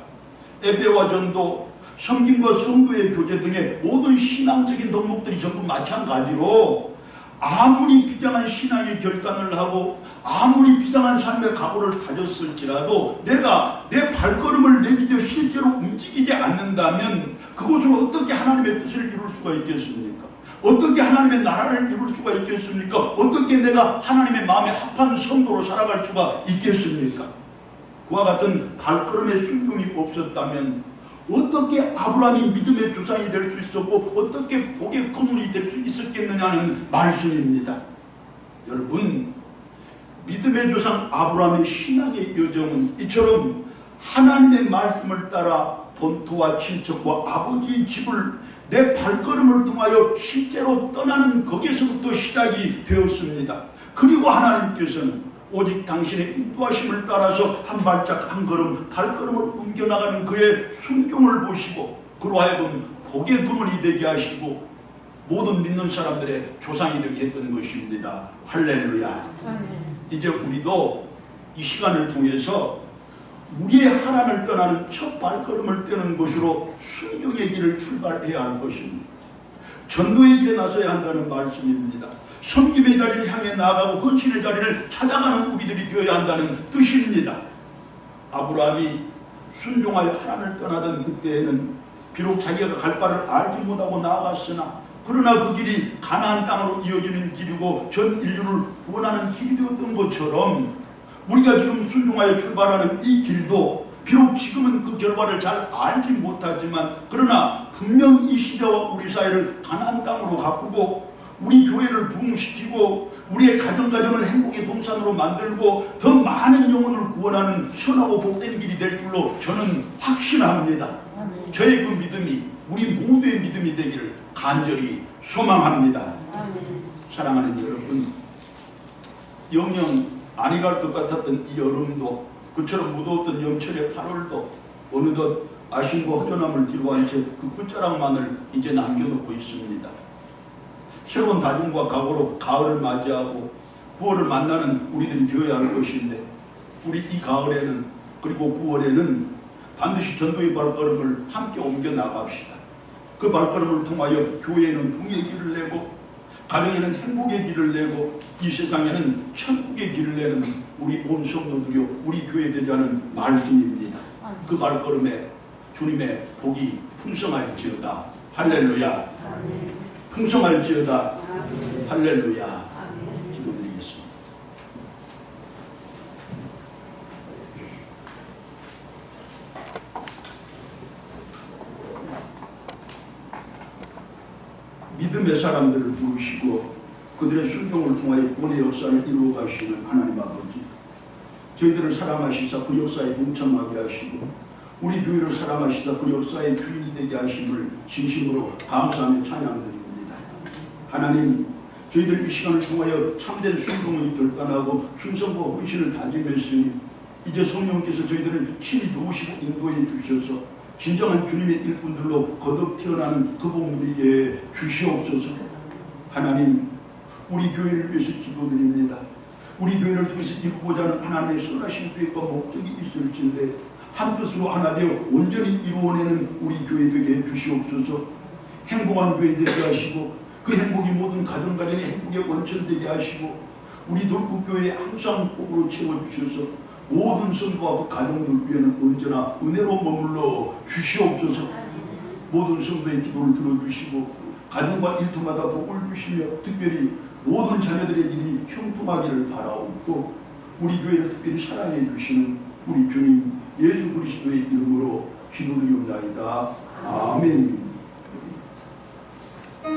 A: 예배와 전도, 섬김과 성도의 교제 등의 모든 신앙적인 덕목들이 전부 마찬가지로 아무리 비장한 신앙의 결단을 하고 아무리 비상한 삶의 각오를 다졌을지라도 내가 내 발걸음을 내딛어 실제로 움직이지 않는다면 그것으로 어떻게 하나님의 뜻을 이룰 수가 있겠습니까? 어떻게 하나님의 나라를 이룰 수가 있겠습니까? 어떻게 내가 하나님의 마음에 합한 성도로 살아갈 수가 있겠습니까? 그와 같은 발걸음의 순종이 없었다면 어떻게 아브라함이 믿음의 조상이 될 수 있었고 어떻게 복의 근원이 될 수 있었겠느냐는 말씀입니다. 여러분, 믿음의 조상 아브라함의 신앙의 여정은 이처럼 하나님의 말씀을 따라 본토와 친척과 아버지의 집을 내 발걸음을 통하여 실제로 떠나는 거기서부터 시작이 되었습니다. 그리고 하나님께서는 오직 당신의 인도하심을 따라서 한 발짝 한 걸음 발걸음을 옮겨나가는 그의 순종을 보시고 그로 하여금 복의 근원이 되게 하시고 모든 믿는 사람들의 조상이 되게 했던 것입니다. 할렐루야. 이제 우리도 이 시간을 통해서 우리의 하나님을 떠나는 첫 발걸음을 떼는 것으로 순종의 길을 출발해야 할 것입니다. 전도의 길에 나서야 한다는 말씀입니다. 섬김의 자리를 향해 나아가고 헌신의 자리를 찾아가는 우리들이 되어야 한다는 뜻입니다. 아브라함이 순종하여 하나님을 떠나던 그때에는 비록 자기가 갈 바를 알지 못하고 나아갔으나 그러나 그 길이 가나안 땅으로 이어지는 길이고 전 인류를 구원하는 길이 되었던 것처럼 우리가 지금 순종하여 출발하는 이 길도 비록 지금은 그 결과를 잘 알지 못하지만 그러나 분명 이 시대와 우리 사회를 가나안 땅으로 바꾸고 우리 교회를 부흥시키고 우리의 가정을 행복의 동산으로 만들고 더 많은 영혼을 구원하는 선하고 복된 길이 될 줄로 저는 확신합니다. 저의 그 믿음이 우리 모두의 믿음이 되기를 간절히 소망합니다. 사랑하는 여러분, 영영 안이 갈 것 같았던 이 여름도 그처럼 무더웠던 여름철의 8월도 어느덧 아쉬움과 허전함을 뒤로한 채 그 끝자락만을 이제 남겨놓고 있습니다. 새로운 다짐과 각오로 가을을 맞이하고 9월을 만나는 우리들이 되어야 할 것인데 우리 이 가을에는 그리고 9월에는 반드시 전도의 발걸음을 함께 옮겨 나갑시다. 그 발걸음을 통하여 교회에는 풍의 길을 내고 가정에는 행복의 길을 내고 이 세상에는 천국의 길을 내는 우리 온 성도들이요 우리 교회 되자는 말씀입니다. 그 발걸음에 주님의 복이 풍성할지어다. 할렐루야. 풍성할지어다. 할렐루야. 기도드리겠습니다. 믿음의 사람들을 부르시고 그들의 순종을 통하여 구원의 역사를 이루어 가시는 하나님 아버지, 저희들을 사랑하시사 그 역사에 동참하게 하시고 우리 교회를 사랑하시사 그 역사의 주인이 되게 하심을 진심으로 감사하며 찬양드립니다. 하나님, 저희들 이 시간을 통하여 참된 순종을 결단하고 충성과 헌신을 다짐했으니 이제 성령께서 저희들을 친히 도우시고 인도해 주셔서 진정한 주님의 일꾼들로 거듭 태어나는 그 복 누리게 주시옵소서. 하나님, 우리 교회를 위해서 기도드립니다. 우리 교회를 통해서 이루고자 하는 하나님의 선하신 계획과 목적이 있을진데 한 뜻으로 하나 되어 온전히 이루어내는 우리 교회 되게 해주시옵소서. 행복한 교회 되게 하시고 그 행복이 모든 가정의 행복의 원천 되게 하시고 우리 돌국교회에 항상 복으로 채워주셔서 모든 성도와 그 가정들 위에는 언제나 은혜로 머물러 주시옵소서. 모든 성도의 기도를 들어주시고 가정과 일터마다 복을 주시며 특별히 모든 자녀들의 길이 형통하기를 바라옵고 우리 교회를 특별히 사랑해 주시는 우리 주님 예수 그리스도의 이름으로 기도드리옵나이다. 아멘.
C: 주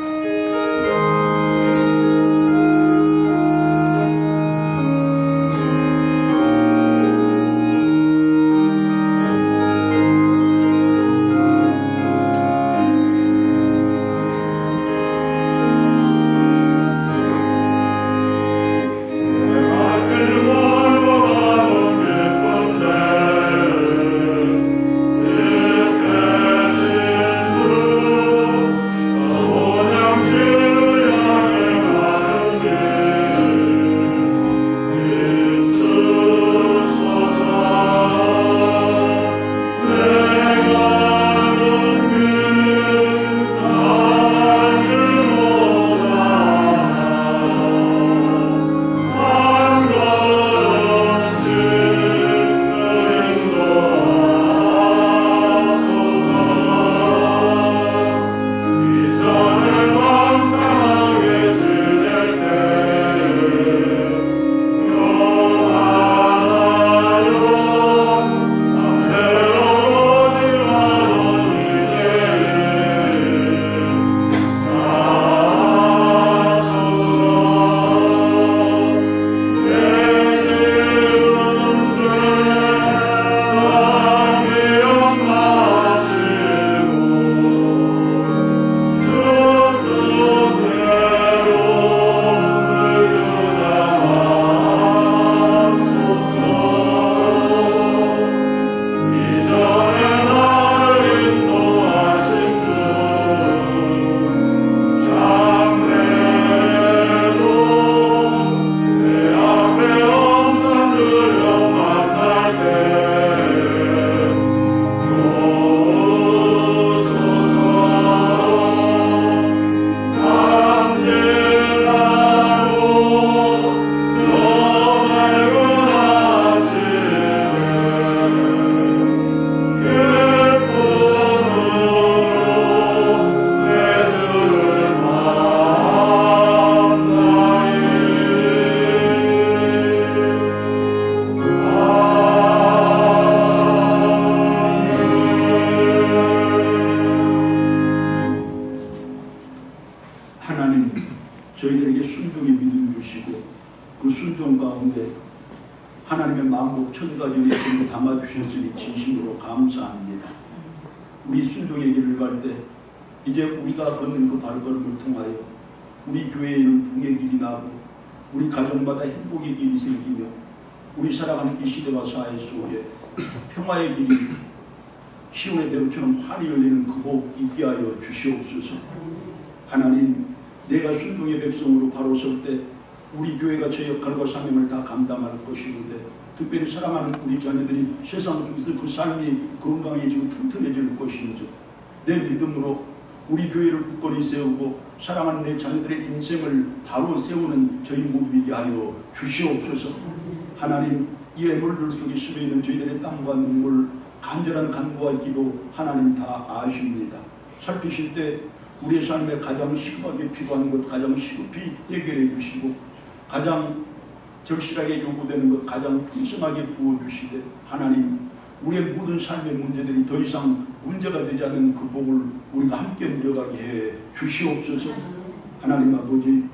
A: 전에 전부 담아주셨으니 진심으로 감사합니다. 우리 순종의 길을 갈 때 이제 우리가 걷는 그 발걸음을 통하여 우리 교회에는 붕의 길이 나고 우리 가정마다 행복의 길이 생기며 우리 살아가는 이 시대와 사회 속에 평화의 길이 시온의 대로처럼 환히 열리는 그 복 있게 하여 주시옵소서. 하나님, 내가 순종의 백성으로 바로 설 때 우리 교회가 제 역할과 사명을 다 감당할 것이는데 특별히 사랑하는 우리 자녀들이 세상 속에서 그 삶이 건강해지고 튼튼해질 것인지 내 믿음으로 우리 교회를 굳건히 세우고 사랑하는 내 자녀들의 인생을 바로 세우는 저희 모두에게 하여 주시옵소서. 하나님, 이 애물들 속에 숨어있는 저희들의 땀과 눈물, 간절한 간구와 기도 하나님 다 아십니다. 살피실 때 우리의 삶에 가장 시급하게 필요한 것 가장 시급히 해결해 주시고 가장 절실하게 요구되는 것 가장 풍성하게 부어주시되 하나님, 우리의 모든 삶의 문제들이 더 이상 문제가 되지 않는 그 복을 우리가 함께 누려가게 해 주시옵소서. 하나님 아버지,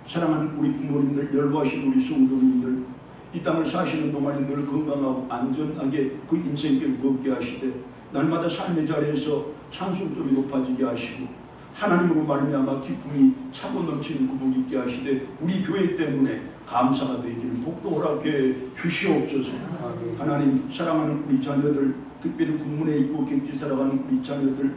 A: 사랑하는 우리 부모님들, 열보하신 우리 성도님들, 이 땅을 사시는 동안에 늘 건강하고 안전하게 그 인생길 걷게 하시되 날마다 삶의 자리에서 찬송소리 높아지게 하시고 하나님으로 말미암아 기쁨이 차고 넘치는 그 복 있게 하시되 우리 교회 때문에 감사가 되기를 복도 허락해 주시옵소서. 하나님, 사랑하는 우리 자녀들, 특별히 군문에 있고 객지 살아가는 우리 자녀들,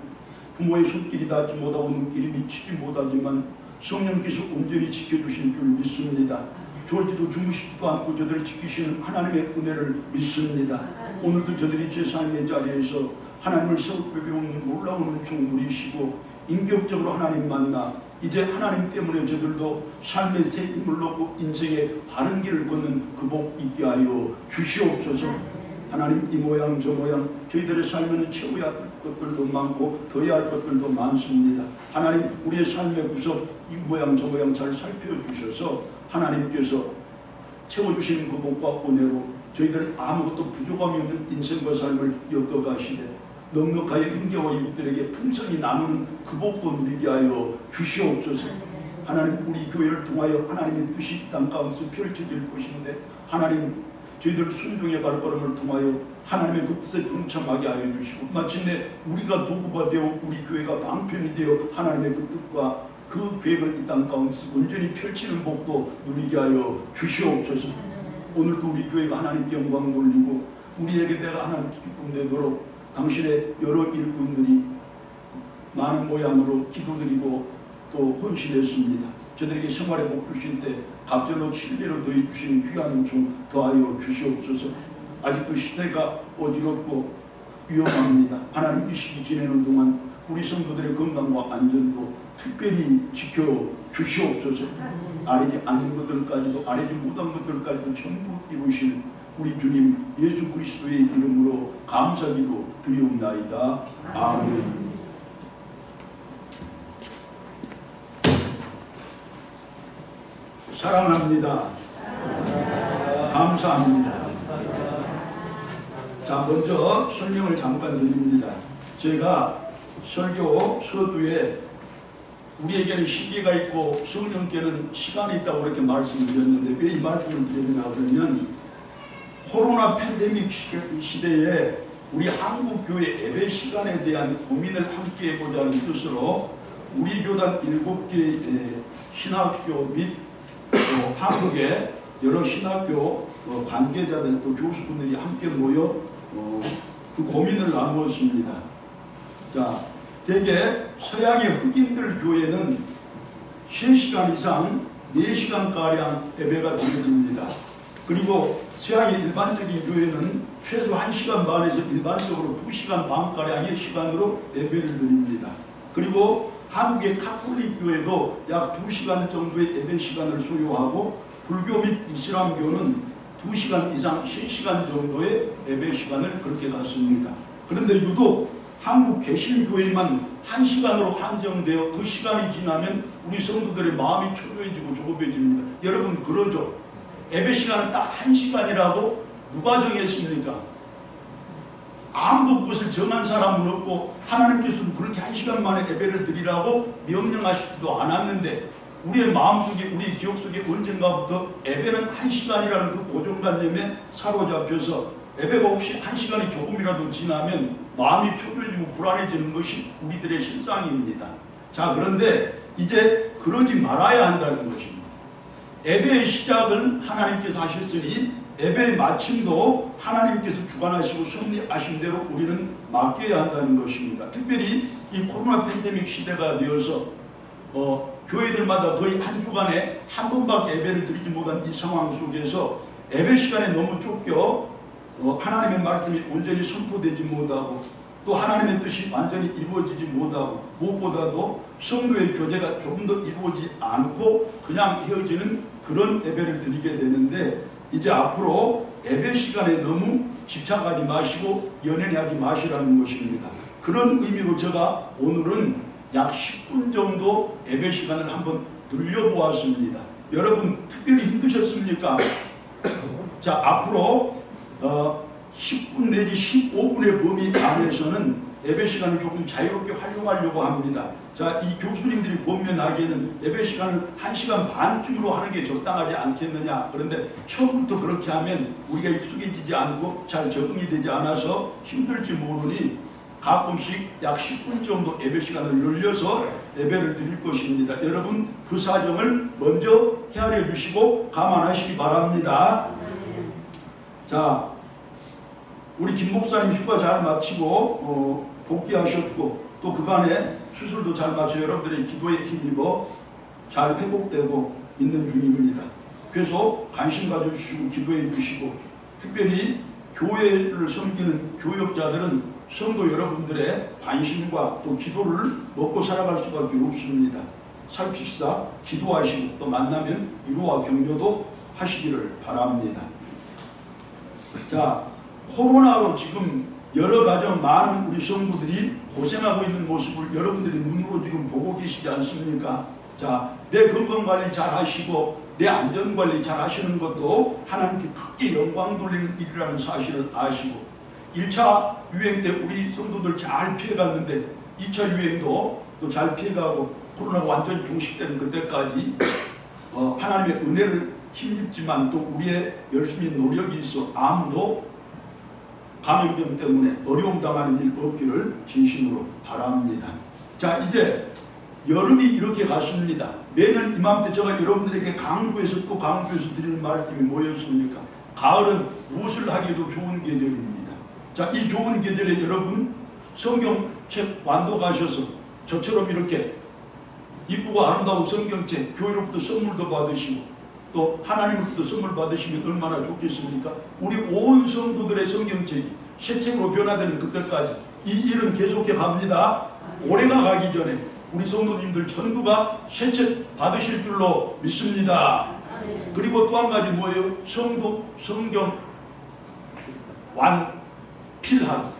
A: 부모의 손길이 닿지 못하고 눈길이 미치지 못하지만 성령께서 온전히 지켜주신 줄 믿습니다. 졸지도 주무시지도 않고 저들을 지키시는 하나님의 은혜를 믿습니다. 오늘도 저들이 제 삶의 자리에서 하나님을 새롭게 배우는 놀라운 은총물이시고 인격적으로 하나님 만나 이제 하나님 때문에 저들도 삶의 새 힘을 얻고 인생의 바른 길을 걷는 그 복 있게 하여 주시옵소서. 하나님, 이 모양 저 모양 저희들의 삶에는 채워야 할 것들도 많고 더해야 할 것들도 많습니다. 하나님, 우리의 삶의 구석 이 모양 저 모양 잘 살펴주셔서 하나님께서 채워주시는 그 복과 은혜로 저희들 아무것도 부족함이 없는 인생과 삶을 엮어가시되 넉넉하여 형제와 이웃들에게 풍성히 나누는 그 복도 누리게 하여 주시옵소서. 하나님, 우리 교회를 통하여 하나님의 뜻이 땅 가운데서 펼쳐질 것인데 하나님, 저희들 순종의 발걸음을 통하여 하나님의 그 뜻에 동참하게 하여 주시고 마침내 우리가 도구가 되어 우리 교회가 방편이 되어 하나님의 그 뜻과 그 계획을 이 땅 가운데서 온전히 펼치는 복도 누리게 하여 주시옵소서. 오늘도 우리 교회가 하나님께 영광 돌리고 우리에게 내가 하나님께 기쁨 되도록 당신의 여러 일꾼들이 많은 모양으로 기도드리고 또 헌신했습니다. 저들에게 생활의 복 주신 때 갑절로 7배로 더해 주시는 귀한 은총 더하여 주시옵소서. 아직도 시대가 어지럽고 위험합니다. 하나님, 이 시기 지내는 동안 우리 성도들의 건강과 안전도 특별히 지켜 주시옵소서. 아뢰지 않는 것들까지도 아뢰지 못한 것들까지도 전부 이루실 우리 주님 예수 그리스도의 이름으로 감사기도 드리옵나이다. 아멘. 사랑합니다. 감사합니다. 자, 먼저 설명을 잠깐 드립니다. 제가 설교 서두에 우리에게는 시기가 있고 성령께는 시간이 있다고 이렇게 말씀드렸는데 왜 이 말씀을 드렸냐 그러면 코로나 팬데믹 시대에 우리 한국교회 예배 시간에 대한 고민을 함께 해보자는 뜻으로 우리 교단 7개 신학교 및 한국의 여러 신학교 관계자들 또 교수분들이 함께 모여 그 고민을 나누었습니다. 자, 대개 서양의 흑인들 교회는 3시간 이상 4시간가량 예배가 드려집니다. 그리고 서양의 일반적인 교회는 최소 1시간 반에서 일반적으로 2시간 반가량의 시간으로 예배를 드립니다. 그리고 한국의 카톨릭 교회도 약 2시간 정도의 예배 시간을 소요하고 불교 및 이슬람교는 2시간 이상 3시간 정도의 예배 시간을 그렇게 갖습니다. 그런데 유독 한국 개신교회만 1시간으로 한정되어 그 시간이 지나면 우리 성도들의 마음이 초조해지고 조급해집니다. 여러분 그러죠? 예배 시간은 딱 1시간이라고 누가 정했습니까? 아무도 그것을 정한 사람은 없고 하나님께서도 그렇게 1시간 만에 예배를 드리라고 명령하시지도 않았는데 우리의 마음속에 우리 기억 속에 언젠가부터 예배는 1시간이라는 그 고정관념에 사로잡혀서 예배가 혹시 1시간이 조금이라도 지나면 마음이 초조해지고 불안해지는 것이 우리들의 실상입니다. 자, 그런데 이제 그러지 말아야 한다는 것입니다. 예배의 시작은 하나님께서 하셨으니 예배의 마침도 하나님께서 주관하시고 섭리하신 대로 우리는 맡겨야 한다는 것입니다. 특별히 이 코로나 팬데믹 시대가 되어서 교회들마다 거의 한 주간에 한 번밖에 예배를 드리지 못한 이 상황 속에서 예배 시간에 너무 쫓겨 하나님의 말씀이 온전히 선포되지 못하고 또 하나님의 뜻이 완전히 이루어지지 못하고 무엇보다도 성도의 교제가 조금 더 이루어지지 않고 그냥 헤어지는 그런 예배를 드리게 되는데, 이제 앞으로 예배 시간에 너무 집착하지 마시고 연연하지 마시라는 것입니다. 그런 의미로 제가 오늘은 약 10분 정도 예배 시간을 한번 늘려보았습니다. 여러분 특별히 힘드셨습니까? 자, 앞으로 10분 내지 15분의 범위 안에서는 예배 시간을 조금 자유롭게 활용하려고 합니다. 자, 이 교수님들이 권면하기에는 예배 시간을 1시간 반쯤으로 하는 게 적당하지 않겠느냐. 그런데 처음부터 그렇게 하면 우리가 익숙해지지 않고 잘 적응이 되지 않아서 힘들지 모르니 가끔씩 약 10분 정도 예배 시간을 늘려서 예배를 드릴 것입니다. 여러분 그 사정을 먼저 헤아려 주시고 감안하시기 바랍니다. 자, 우리 김 목사님 휴가 잘 마치고 복귀하셨고 또 그간에 수술도 잘 마쳐 여러분들의 기도에 힘입어 잘 회복되고 있는 중입니다. 그래서 관심 가져주시고 기도해 주시고, 특별히 교회를 섬기는 교역자들은 성도 여러분들의 관심과 또 기도를 먹고 살아갈 수밖에 없습니다. 살피시다 기도하시고 또 만나면 위로와 격려도 하시기를 바랍니다. 자, 코로나로 지금 여러 가정 많은 우리 성도들이 고생하고 있는 모습을 여러분들이 눈으로 지금 보고 계시지 않습니까? 자, 내 건강관리 잘 하시고 내 안전관리 잘 하시는 것도 하나님께 크게 영광 돌리는 일이라는 사실을 아시고, 1차 유행 때 우리 성도들 잘 피해갔는데 2차 유행도 또 잘 피해가고 코로나가 완전히 종식되는 그때까지 하나님의 은혜를 힘입지만 또 우리의 열심히 노력이 있어 아무도 감염병 때문에 어려움 당하는 일 없기를 진심으로 바랍니다. 자, 이제 여름이 이렇게 갔습니다. 매년 이맘때 제가 여러분들에게 강조해서 또 강조해서 드리는 말씀이 뭐였습니까? 가을은 무엇을 하기에도 좋은 계절입니다. 자, 이 좋은 계절에 여러분 성경책 완독하셔서 저처럼 이렇게 이쁘고 아름다운 성경책 교회로부터 선물도 받으시고 또 하나님으로부터 선물 받으시면 얼마나 좋겠습니까? 우리 온 성도들의 성경책이 새 책으로 변화되는 그때까지 이 일은 계속해 갑니다. 올해가 가기 전에 우리 성도님들 전부가 새 책 받으실 줄로 믿습니다. 그리고 또 한 가지 뭐예요? 성경 완필하기.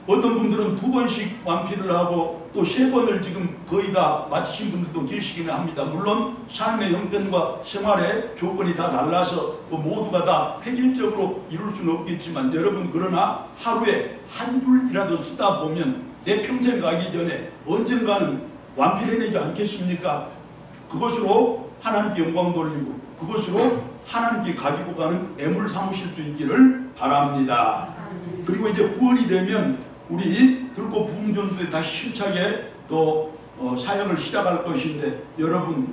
A: 어떤 분들은 2번씩 완필을 하고 또 3번을 지금 거의 다 마치신 분들도 계시기는 합니다. 물론 삶의 형편과 생활의 조건이 다 달라서 모두가 다 획일적으로 이룰 수는 없겠지만, 여러분 그러나 하루에 한 줄이라도 쓰다 보면 내 평생 가기 전에 언젠가는 완필해내지 않겠습니까? 그것으로 하나님께 영광 돌리고 그것으로 하나님께 가지고 가는 애물 삼으실 수 있기를 바랍니다. 그리고 이제 9월이 되면 우리 들꽃 부흥전도에 다시 힘차게 또 사역을 시작할 것인데, 여러분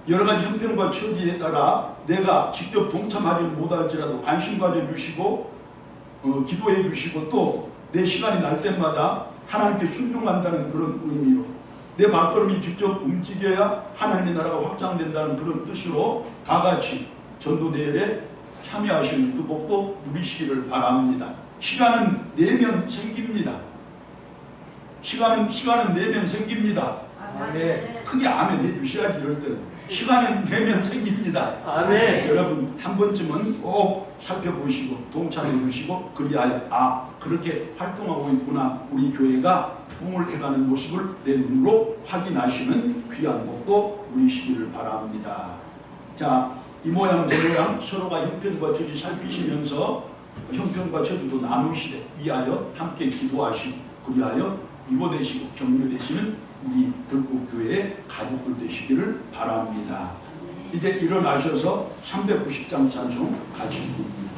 A: 여러 가지 형편과 처지에 따라 내가 직접 동참하지는 못할지라도 관심 가져주시고 기도해 주시고 또 내 시간이 날 때마다 하나님께 순종한다는 그런 의미로 내 발걸음이 직접 움직여야 하나님의 나라가 확장된다는 그런 뜻으로 다 같이 전도 대회에 참여하시는 그 복도 누리시기를 바랍니다. 시간은 내면 생깁니다. 시간은 내면 생깁니다.
D: 아멘.
A: 크게 아멘 해주셔야지. 이럴 때는 시간은 내면 생깁니다.
D: 아멘.
A: 여러분 한 번쯤은 꼭 살펴보시고 동참해 주시고 그리하여 그렇게 활동하고 있구나, 우리 교회가 부흥을 해가는 모습을 내 눈으로 확인하시는 귀한 복도 누리시기를 바랍니다. 자, 이 모양 저 모양 서로가 형편과 처지 살피시면서 형편과 처지도 나누시되 위하여 함께 기도하시고 그리하여 위로되시고 격려되시는 우리 들꽃교회의 가족들 되시기를 바랍니다. 이제 일어나셔서 390장 찬송 같이 부릅니다.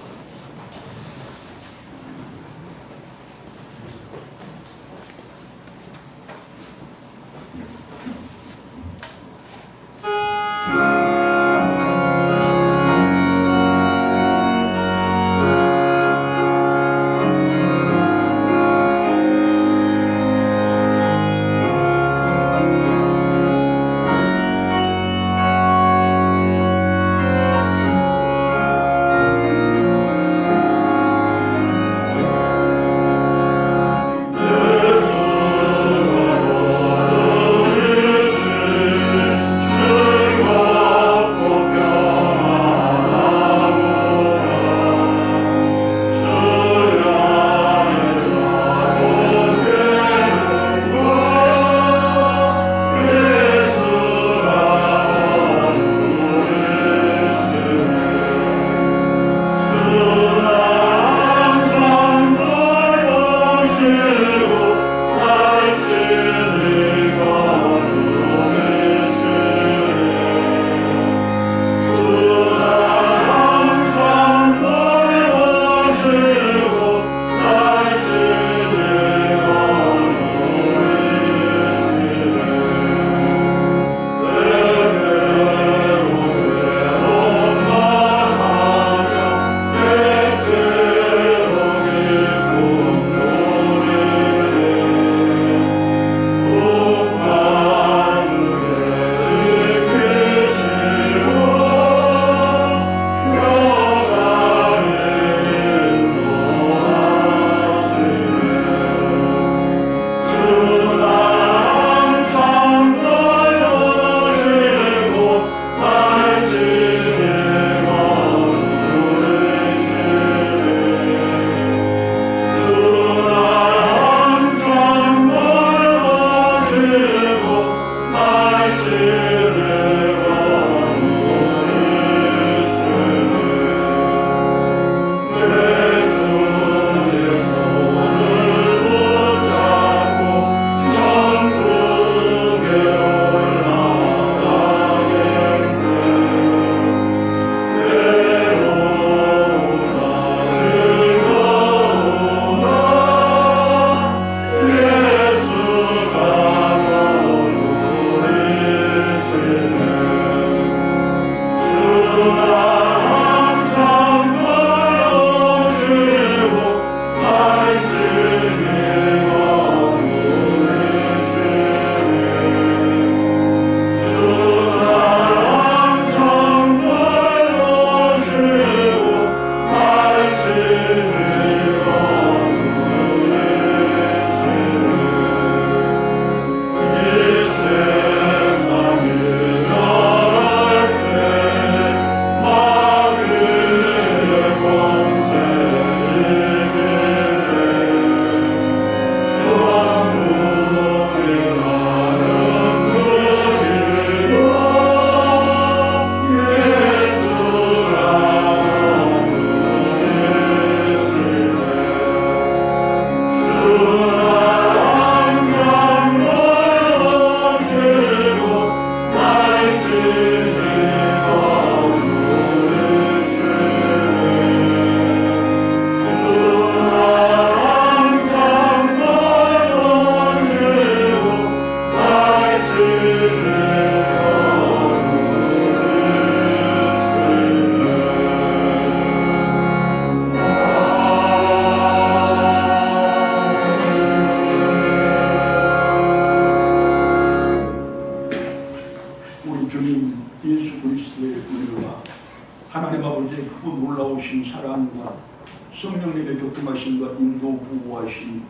A: 성령님의 교통하심과 인도 보호하심이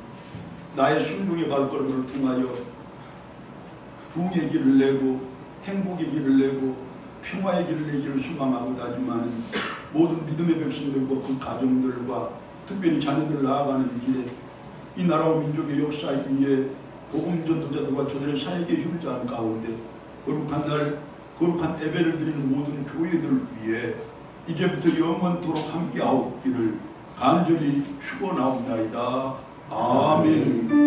A: 나의 순종의 발걸음을 통하여 부흥의 길을 내고 행복의 길을 내고 평화의 길을 내기를 소망하고 다짐하는 모든 믿음의 백성들과 그 가정들과 특별히 자녀들 나아가는 길에 이 나라와 민족의 역사 위에 복음 전도자들과 저들의 사역의 효자한 가운데 거룩한 날 거룩한 예배를 드리는 모든 교회들 위해 이제부터 영원토록 함께하옵기를 간절히 축원하옵나이다. 아멘.